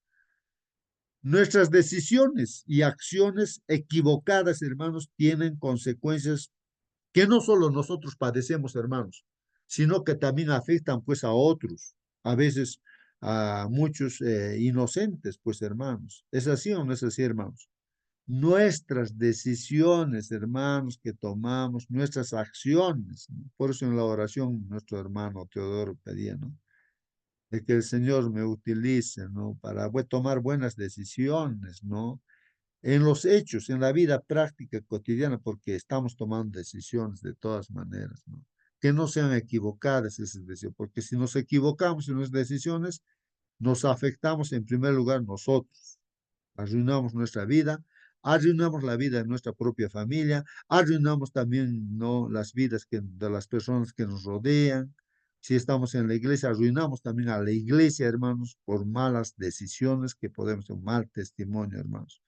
Nuestras decisiones y acciones equivocadas, hermanos, tienen consecuencias que no solo nosotros padecemos, hermanos, sino que también afectan pues a otros, a veces a muchos inocentes, pues hermanos. ¿Es así o no es así, hermanos? Nuestras decisiones, hermanos, que tomamos, nuestras acciones, ¿no? Por eso en la oración nuestro hermano Teodoro pedía, ¿no? De que el Señor me utilice, ¿no? Para tomar buenas decisiones, ¿no? En los hechos, en la vida práctica cotidiana, porque estamos tomando decisiones de todas maneras, ¿no? Que no sean equivocadas esas decisiones, porque si nos equivocamos en nuestras decisiones, nos afectamos en primer lugar nosotros, arruinamos nuestra vida, arruinamos la vida de nuestra propia familia, arruinamos también, ¿no?, las vidas de las personas que nos rodean. Si estamos en la iglesia, arruinamos también a la iglesia, hermanos, por malas decisiones que podemos ser un mal testimonio, hermanos.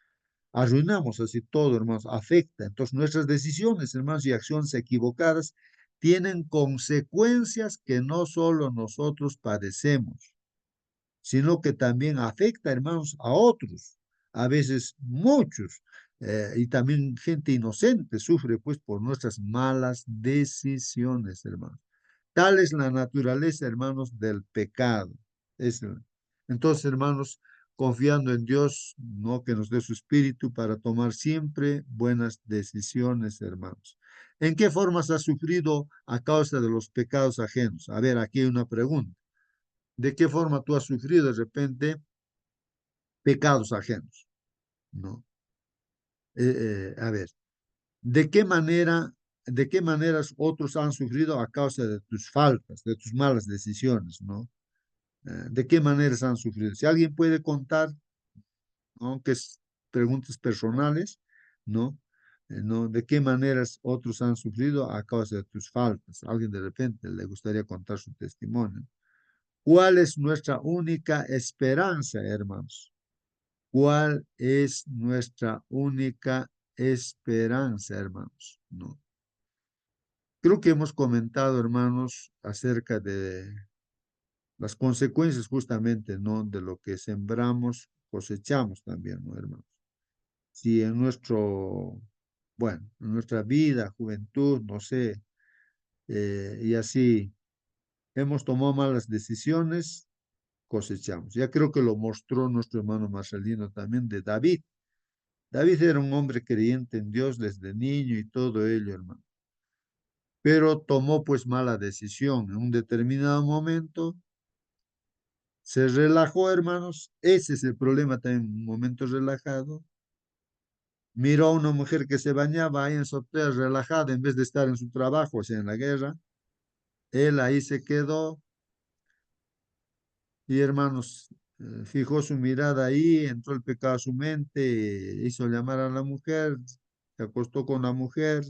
Arruinamos así todo, hermanos, afecta. Entonces, nuestras decisiones, hermanos, y acciones equivocadas tienen consecuencias que no solo nosotros padecemos, sino que también afecta, hermanos, a otros, a veces muchos, y también gente inocente sufre pues por nuestras malas decisiones, hermanos. Tal es la naturaleza, hermanos, del pecado. Es, entonces, hermanos, confiando en Dios, no que nos dé su espíritu para tomar siempre buenas decisiones, hermanos. ¿En qué formas has sufrido a causa de los pecados ajenos? A ver, aquí hay una pregunta. ¿De qué forma tú has sufrido de repente pecados ajenos? ¿No? A ver, de qué maneras otros han sufrido a causa de tus faltas, de tus malas decisiones, ¿no? ¿De qué maneras han sufrido? Si alguien puede contar, aunque es preguntas personales, ¿no? ¿No? ¿De qué maneras otros han sufrido a causa de tus faltas? Alguien de repente le gustaría contar su testimonio. ¿Cuál es nuestra única esperanza, hermanos? ¿Cuál es nuestra única esperanza, hermanos? ¿No? Creo que hemos comentado, hermanos, acerca de las consecuencias justamente, ¿no? De lo que sembramos, cosechamos también, ¿no, hermanos? Si en bueno, en nuestra vida, juventud, no sé, y así hemos tomado malas decisiones, cosechamos. Ya creo que lo mostró nuestro hermano Marcelino también de David. David era un hombre creyente en Dios desde niño y todo ello, hermano. Pero tomó pues mala decisión. En un determinado momento se relajó, hermanos. Ese es el problema también, un momento relajado. Miró a una mujer que se bañaba ahí en su hotel relajada en vez de estar en su trabajo, o sea, en la guerra. Él ahí se quedó y, hermanos, fijó su mirada ahí, entró el pecado a su mente, hizo llamar a la mujer, se acostó con la mujer,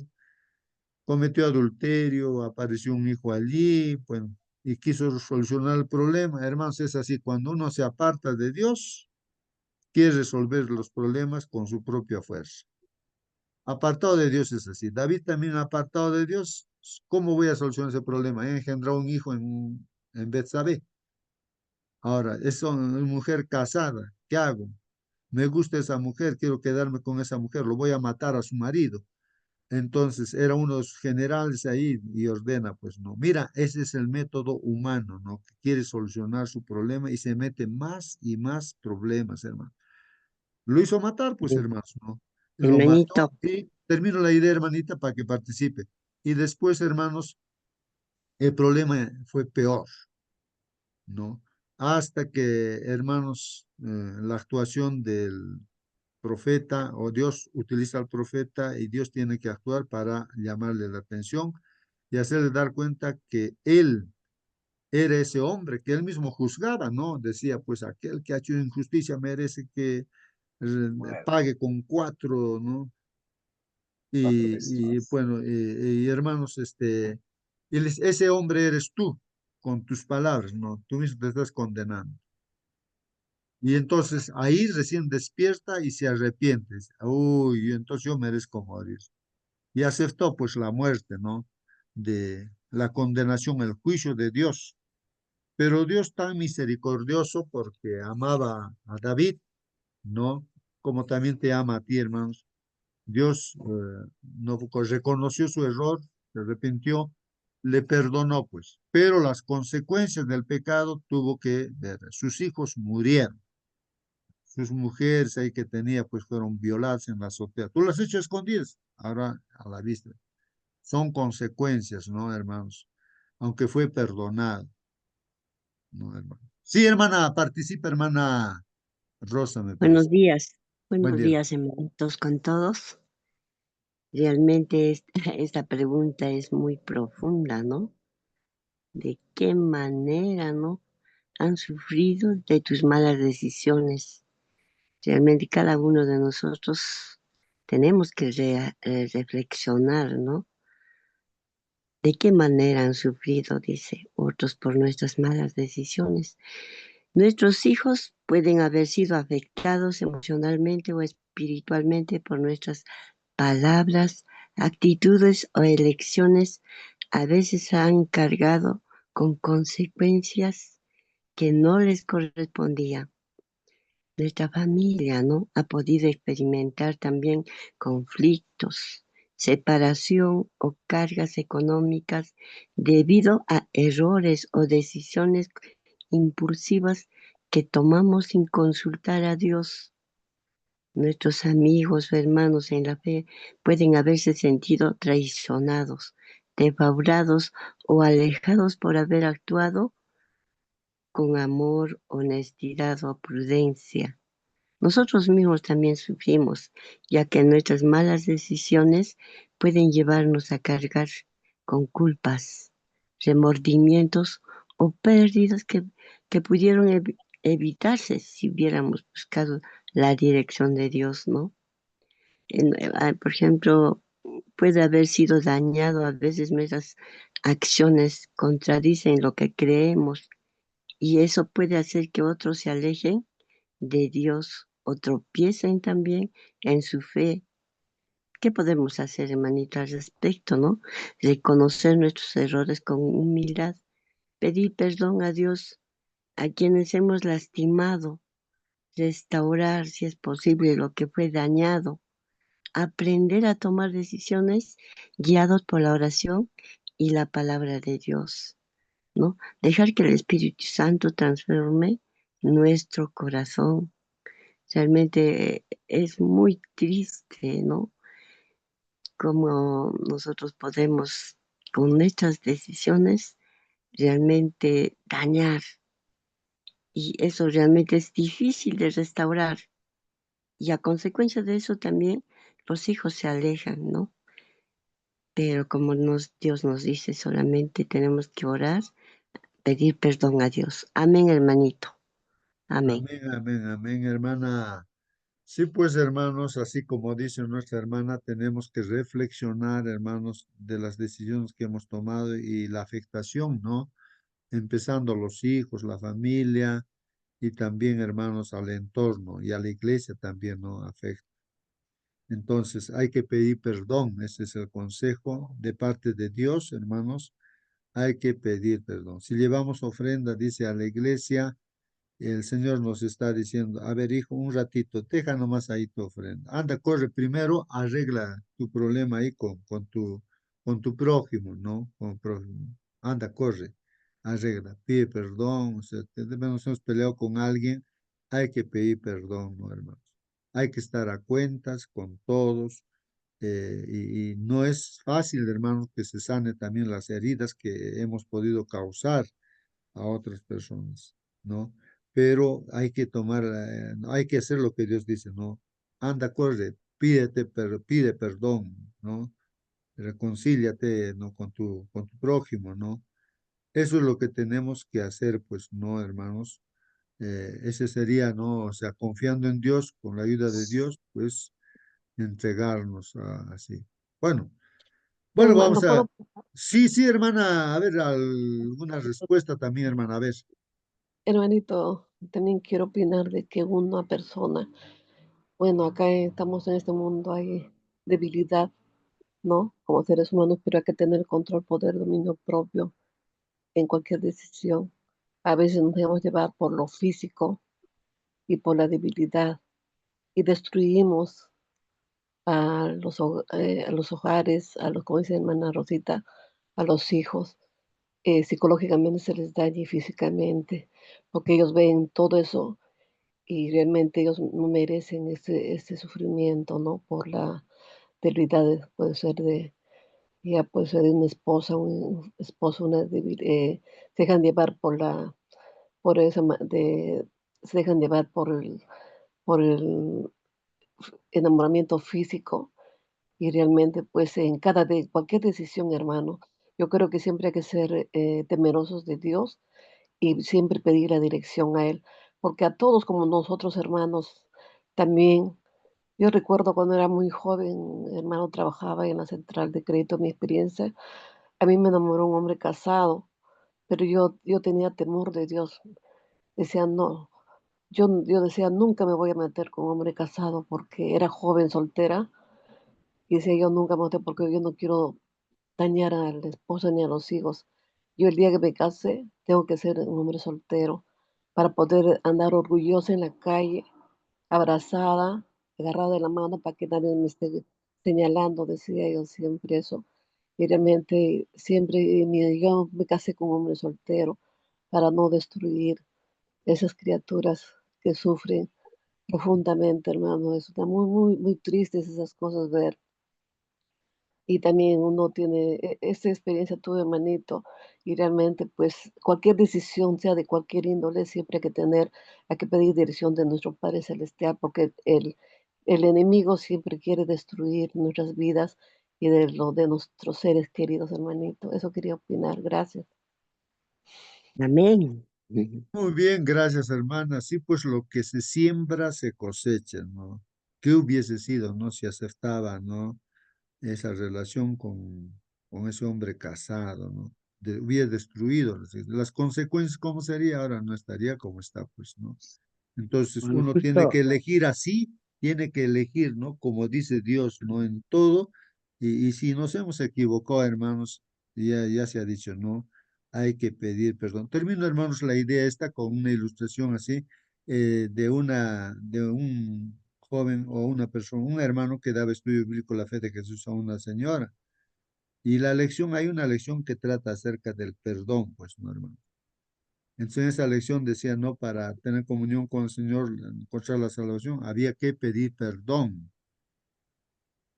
cometió adulterio, apareció un hijo allí, bueno, y quiso solucionar el problema. Hermanos, es así, cuando uno se aparta de Dios, quiere resolver los problemas con su propia fuerza. Apartado de Dios es así. David también apartado de Dios, ¿cómo voy a solucionar ese problema? He engendrado un hijo en Betsabé. Ahora, es una mujer casada, ¿qué hago? Me gusta esa mujer, quiero quedarme con esa mujer, lo voy a matar a su marido. Entonces era uno de sus generales ahí y ordena, pues no. Mira, ese es el método humano, ¿no? Que quiere solucionar su problema y se mete más y más problemas, hermano. Lo hizo matar, pues, hermanos, ¿no? Lo mató Hermanito, y termino la idea, hermanita, para que participe. Y después, hermanos, el problema fue peor, ¿no? Hasta que, hermanos, la actuación del profeta o Dios utiliza al profeta y Dios tiene que actuar para llamarle la atención y hacerle dar cuenta que él era ese hombre que él mismo juzgaba, ¿no? Decía, pues aquel que ha hecho injusticia merece que pague con cuatro, ¿no? Bueno, y hermanos, ese hombre eres tú, con tus palabras, ¿no? Tú mismo te estás condenando. Y entonces ahí recién despierta y se arrepiente. Uy, entonces yo merezco morir. Y aceptó pues la muerte, ¿no? De la condenación, el juicio de Dios. Pero Dios tan misericordioso porque amaba a David, ¿no? Como también te ama a ti, hermanos. Dios no reconoció su error se arrepintió, le perdonó, pues. Pero las consecuencias del pecado tuvo que ver. Sus hijos murieron. Sus mujeres ahí que tenía, pues fueron violadas en la azotea. Tú las has hecho escondidas, ahora a la vista. Son consecuencias, ¿no, hermanos? Aunque fue perdonado, ¿no, hermano? Sí, hermana, participa, hermana Rosa, me parece. Buen Buenos día. días, hermanitos, con todos. Realmente esta pregunta es muy profunda, ¿no? ¿De qué manera, no? Han sufrido de tus malas decisiones. Realmente cada uno de nosotros tenemos que reflexionar, ¿no? ¿De qué manera han sufrido, dice, otros por nuestras malas decisiones? Nuestros hijos pueden haber sido afectados emocionalmente o espiritualmente por nuestras palabras, actitudes o elecciones. A veces han cargado con consecuencias que no les correspondían. Nuestra familia, ¿no? Ha podido experimentar también conflictos, separación o cargas económicas debido a errores o decisiones impulsivas que tomamos sin consultar a Dios. Nuestros amigos o hermanos en la fe pueden haberse sentido traicionados, defraudados o alejados por haber actuado con amor, honestidad o prudencia. Nosotros mismos también sufrimos, ya que nuestras malas decisiones pueden llevarnos a cargar con culpas, remordimientos o pérdidas que pudieron evitarse si hubiéramos buscado la dirección de Dios, ¿no? Por ejemplo, puede haber sido dañado, a veces nuestras acciones contradicen lo que creemos y eso puede hacer que otros se alejen de Dios o tropiecen también en su fe. ¿Qué podemos hacer, hermanito, al respecto, no? Reconocer nuestros errores con humildad, pedir perdón a Dios, a quienes hemos lastimado, restaurar, si es posible, lo que fue dañado, aprender a tomar decisiones guiados por la oración y la palabra de Dios, ¿no? Dejar que el Espíritu Santo transforme nuestro corazón. Realmente es muy triste, ¿no? Cómo nosotros podemos, con nuestras decisiones, realmente dañar. Y eso realmente es difícil de restaurar. Y a consecuencia de eso también los hijos se alejan, ¿no? Pero como Dios nos dice, solamente tenemos que orar, pedir perdón a Dios. Amén, hermanito. Amén. Amén, amén, amén, hermana. Sí, pues, hermanos, así como dice nuestra hermana, tenemos que reflexionar, hermanos, de las decisiones que hemos tomado y la afectación, ¿no? Empezando los hijos, la familia y también, hermanos, al entorno y a la iglesia también, ¿no? Afecta. Entonces, hay que pedir perdón. Ese es el consejo de parte de Dios, hermanos. Hay que pedir perdón. Si llevamos ofrenda, dice a la iglesia, el Señor nos está diciendo, a ver, hijo, un ratito, deja nomás ahí tu ofrenda. Anda, corre primero, arregla tu problema ahí con tu prójimo, ¿no? Con prójimo. Anda, corre, arregla, pide perdón. O sea, nos hemos peleado con alguien, hay que pedir perdón, ¿no, hermanos? Hay que estar a cuentas con todos. Y no es fácil, hermanos, que se sane también las heridas que hemos podido causar a otras personas, ¿no? Pero hay que tomar, hay que hacer lo que Dios dice, ¿no? Anda, corre, pide perdón, ¿no? Reconcíliate, ¿no? Con tu prójimo, ¿no? Eso es lo que tenemos que hacer, pues, ¿no, hermanos? Ese sería, ¿no? O sea, confiando en Dios, con la ayuda de Dios, pues, entregarnos así. Bueno, bueno, vamos Hermano, a... ¿puedo? Sí, sí, hermana, a ver, alguna respuesta también, hermana, a ver. Hermanito, también quiero opinar de que una persona, bueno, acá estamos en este mundo, hay debilidad, ¿no? Como seres humanos, pero hay que tener control, poder, dominio propio en cualquier decisión. A veces nos dejamos llevar por lo físico y por la debilidad y destruimos a los hogares, como dice hermana Rosita, a los hijos, psicológicamente se les daña y físicamente, porque ellos ven todo eso y realmente ellos no merecen ese sufrimiento, ¿no? Por la debilidad, puede ser ya puede ser de una esposa, un esposo, se dejan llevar por esa, se dejan llevar por el enamoramiento físico y realmente pues cualquier decisión, hermano, yo creo que siempre hay que ser temerosos de Dios y siempre pedir la dirección a Él, porque a todos como nosotros hermanos también, yo recuerdo cuando era muy joven, hermano, trabajaba en la central de crédito, mi experiencia, a mí me enamoró un hombre casado, pero yo tenía temor de Dios, decía, no, yo decía, nunca me voy a meter con un hombre casado porque era joven, soltera, y decía, yo nunca me meto porque yo no quiero dañar a la esposa ni a los hijos. Yo el día que me case tengo que ser un hombre soltero para poder andar orgullosa en la calle, abrazada, agarrada de la mano para que nadie me esté señalando, decía yo siempre eso. Y realmente siempre, yo me casé con un hombre soltero para no destruir esas criaturas que sufren profundamente, hermano. Es muy, muy, muy tristes esas cosas ver. Y también uno tiene esta experiencia tuve, hermanito, y realmente, pues, cualquier decisión, sea de cualquier índole, siempre hay que pedir dirección de nuestro Padre Celestial, porque el enemigo siempre quiere destruir nuestras vidas y de lo de nuestros seres queridos, hermanito. Eso quería opinar. Gracias. Amén. Ujú. Muy bien, gracias, hermana. Sí, pues lo que se siembra se cosecha, ¿no? ¿Qué hubiese sido, no? Si aceptaba, ¿no? Esa relación con ese hombre casado, ¿no? Hubiera destruido las consecuencias, ¿cómo sería? Ahora no estaría como está, pues, ¿no? Entonces Bueno, uno tiene que justo, elegir así, tiene que elegir, ¿no? Como dice Dios, ¿no? En todo. Y si nos hemos equivocado, hermanos, ya se ha dicho, ¿no? Hay que pedir perdón. Termino, hermanos, la idea esta con una ilustración así de un joven o una persona, un hermano que daba estudio bíblico la fe de Jesús a una señora. Y la lección, hay una lección que trata acerca del perdón, pues, ¿no, hermano? Entonces, en esa lección decía, no, para tener comunión con el Señor, encontrar la salvación, había que pedir perdón,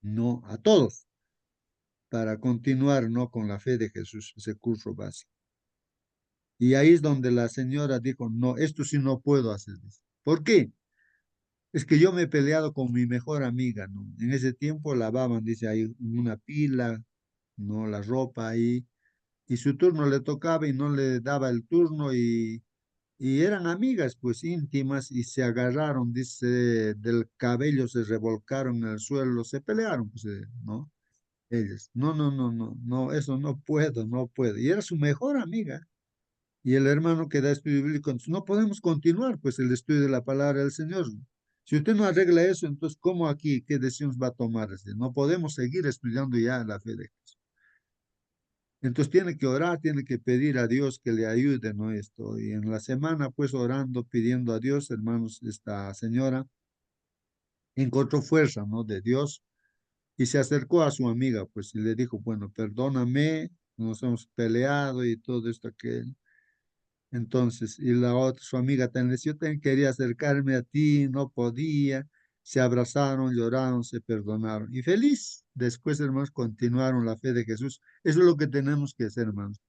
no a todos, para continuar, ¿no? Con la fe de Jesús, ese curso básico. Y ahí es donde la señora dijo, no, esto sí no puedo hacer. ¿Por qué? Es que yo me he peleado con mi mejor amiga, ¿no? En ese tiempo lavaban, dice, ahí una pila, ¿no? La ropa ahí, y su turno le tocaba y no le daba el turno y eran amigas, pues íntimas, y se agarraron, dice, del cabello, se revolcaron en el suelo, se pelearon, pues, ¿no? Ellas, no, no, no, no, no, eso no puedo, no puedo. Y era su mejor amiga. Y el hermano que da estudio bíblico, entonces no podemos continuar, pues, el estudio de la palabra del Señor. Si usted no arregla eso, entonces, ¿cómo aquí, qué decisiones va a tomar? No podemos seguir estudiando ya la fe de Jesús. Entonces tiene que orar, tiene que pedir a Dios que le ayude, ¿no? Esto. Y en la semana, pues orando, pidiendo a Dios, hermanos, esta señora encontró fuerza, ¿no? De Dios y se acercó a su amiga, pues, y le dijo, bueno, perdóname, nos hemos peleado y todo esto, aquello. Entonces, y la otra, su amiga también decía, yo también quería acercarme a ti, no podía. Se abrazaron, lloraron, se perdonaron. Y feliz, después, hermanos, continuaron la fe de Jesús. Eso es lo que tenemos que hacer, hermanos.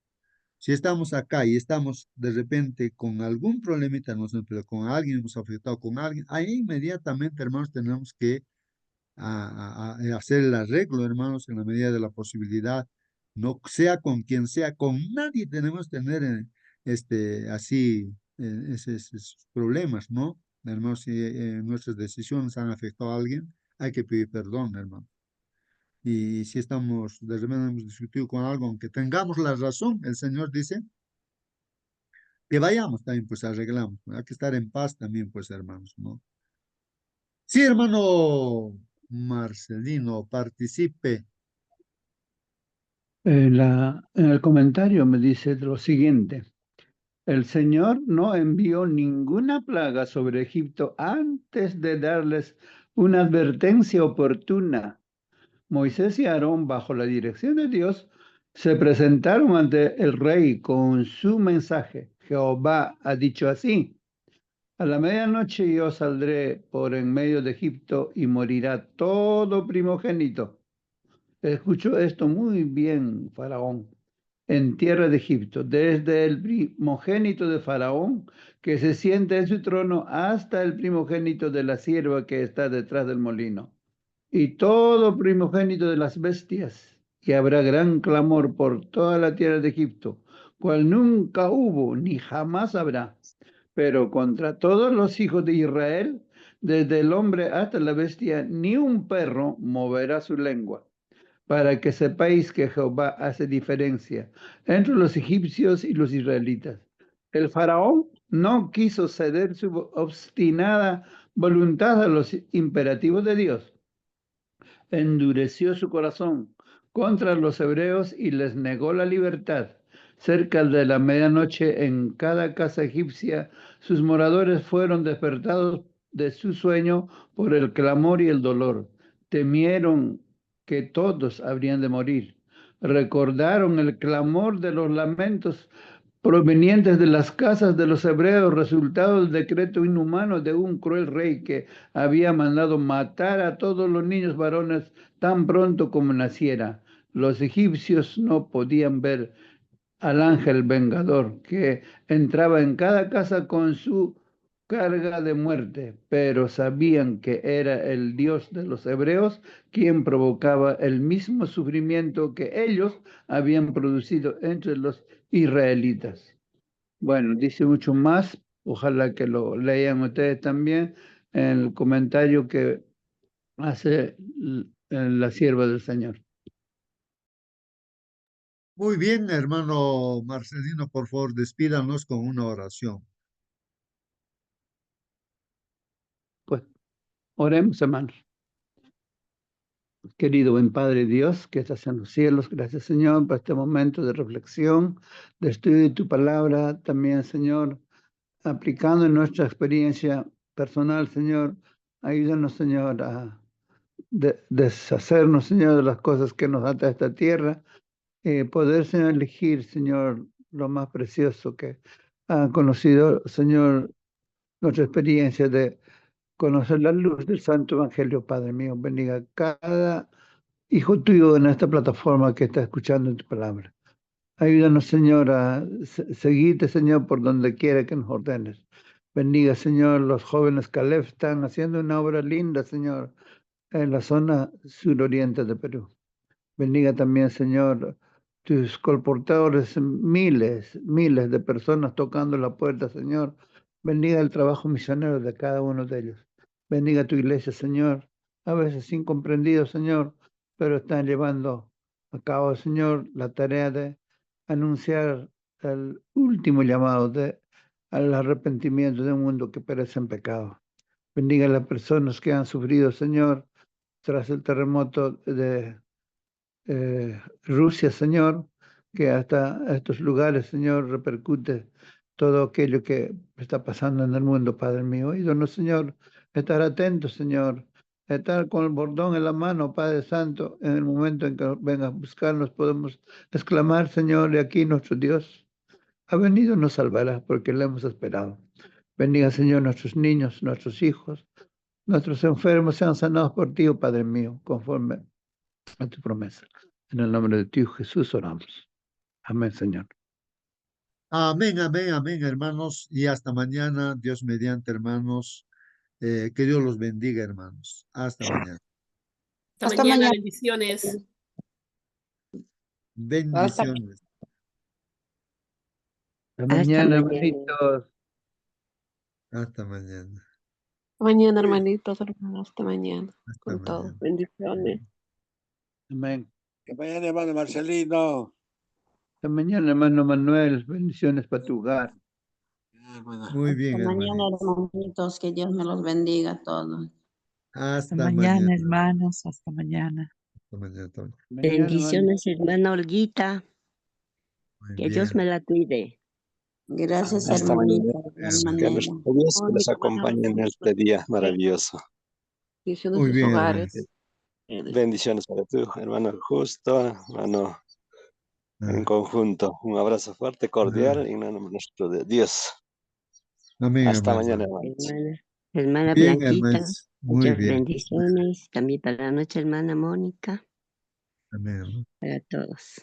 Si estamos acá y estamos de repente con algún problemita, no sé, pero con alguien, hemos afectado con alguien, ahí inmediatamente, hermanos, tenemos que hacer el arreglo, hermanos, en la medida de la posibilidad, no sea con quien sea, con nadie tenemos que tener así esos problemas, ¿no? Hermanos, si nuestras decisiones han afectado a alguien, hay que pedir perdón, hermano. Y si estamos, de repente hemos discutido con algo, aunque tengamos la razón, el Señor dice, que vayamos también, pues arreglamos. Hay que estar en paz también, pues, hermanos, ¿no? Sí, hermano Marcelino, participe. en el comentario me dice lo siguiente. El Señor no envió ninguna plaga sobre Egipto antes de darles una advertencia oportuna. Moisés y Aarón, bajo la dirección de Dios, se presentaron ante el rey con su mensaje. Jehová ha dicho así: a la medianoche yo saldré por en medio de Egipto y morirá todo primogénito. Escuchó esto muy bien, Faraón. En tierra de Egipto, desde el primogénito de Faraón, que se sienta en su trono, hasta el primogénito de la sierva que está detrás del molino, y todo primogénito de las bestias, y habrá gran clamor por toda la tierra de Egipto, cual nunca hubo ni jamás habrá. Pero contra todos los hijos de Israel, desde el hombre hasta la bestia, ni un perro moverá su lengua, para que sepáis que Jehová hace diferencia entre los egipcios y los israelitas. El faraón no quiso ceder su obstinada voluntad a los imperativos de Dios. Endureció su corazón contra los hebreos y les negó la libertad. Cerca de la medianoche, en cada casa egipcia, sus moradores fueron despertados de su sueño por el clamor y el dolor. Temieron que todos habrían de morir. Recordaron el clamor de los lamentos provenientes de las casas de los hebreos, resultado del decreto inhumano de un cruel rey que había mandado matar a todos los niños varones tan pronto como naciera. Los egipcios no podían ver al ángel vengador que entraba en cada casa con su carga de muerte, pero sabían que era el Dios de los hebreos quien provocaba el mismo sufrimiento que ellos habían producido entre los israelitas. Bueno, dice mucho más, ojalá que lo lean ustedes también en el comentario que hace la sierva del Señor. Muy bien, hermano Marcelino, por favor, despídanos con una oración. Pues oremos, hermanos. Querido buen Padre Dios, que estás en los cielos, gracias Señor por este momento de reflexión, de estudio de tu palabra, también Señor, aplicando en nuestra experiencia personal, Señor, ayúdanos Señor a deshacernos Señor de las cosas que nos atan a esta tierra, poder Señor elegir Señor lo más precioso que ha conocido Señor nuestra experiencia de conocer la luz del Santo Evangelio, Padre mío, bendiga cada hijo tuyo en esta plataforma que está escuchando tu palabra. Ayúdanos, Señor, a seguirte, Señor, por donde quiera que nos ordenes. Bendiga, Señor, los jóvenes Caleb están haciendo una obra linda, Señor, en la zona suroriente de Perú. Bendiga también, Señor, tus colportadores, miles de personas tocando la puerta, Señor. Bendiga el trabajo misionero de cada uno de ellos. Bendiga tu iglesia, Señor, a veces incomprendido, Señor, pero están llevando a cabo, Señor, la tarea de anunciar el último llamado al arrepentimiento de un mundo que perece en pecado. Bendiga a las personas que han sufrido, Señor, tras el terremoto de Rusia, Señor, que hasta estos lugares, Señor, repercute todo aquello que está pasando en el mundo, Padre mío. Ayúdanos, Señor, estar atentos, Señor, estar con el bordón en la mano, Padre Santo, en el momento en que venga a buscarnos, podemos exclamar, Señor, y aquí nuestro Dios ha venido, nos salvará, porque le hemos esperado. Bendiga, Señor, nuestros niños, nuestros hijos, nuestros enfermos sean sanados por ti, oh Padre mío, conforme a tu promesa. En el nombre de ti, Jesús, oramos. Amén, Señor. Amén, amén, amén, hermanos. Y hasta mañana, Dios mediante, hermanos. Que Dios los bendiga, hermanos. Hasta mañana. Hasta mañana, bendiciones. Bendiciones. Hasta mañana, hermanitos. Hasta mañana. Mañana, hermanitos, hermanos, hasta mañana. Hasta Con todo. mañana. Bendiciones. Amén. Que mañana, hermano Marcelino. Hasta mañana, hermano Manuel. Bendiciones para tu hogar. Muy bien, Hasta mañana, hermanitos. hermanitos, que Dios me los bendiga a todos. Hasta mañana, hermanos. Hasta mañana. Hasta mañana. Bendiciones, hermana Olguita. Muy Que bien. Dios me la cuide. Gracias, Hasta hermanita. mañana. Que los Dios que los acompañe en este día maravilloso. bendiciones Muy sus bien, hogares. hermanos. Bendiciones para tu hermano Justo, hermano en Ah, conjunto. Un abrazo fuerte, cordial, y en el nombre nuestro de Dios. amén, Hasta hermanos. mañana, hermanos. Hermana Bien, Blanquita, hermanos. Muy muchas bien. bendiciones. También para la noche, hermana Mónica, Amén, hermano. para todos.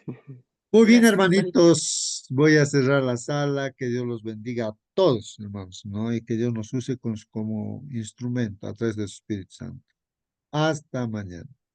Muy bien, Gracias, hermanito. hermanitos. Voy a cerrar la sala. Que Dios los bendiga a todos, hermanos, ¿no? Y que Dios nos use como instrumento a través de su Espíritu Santo. Hasta mañana.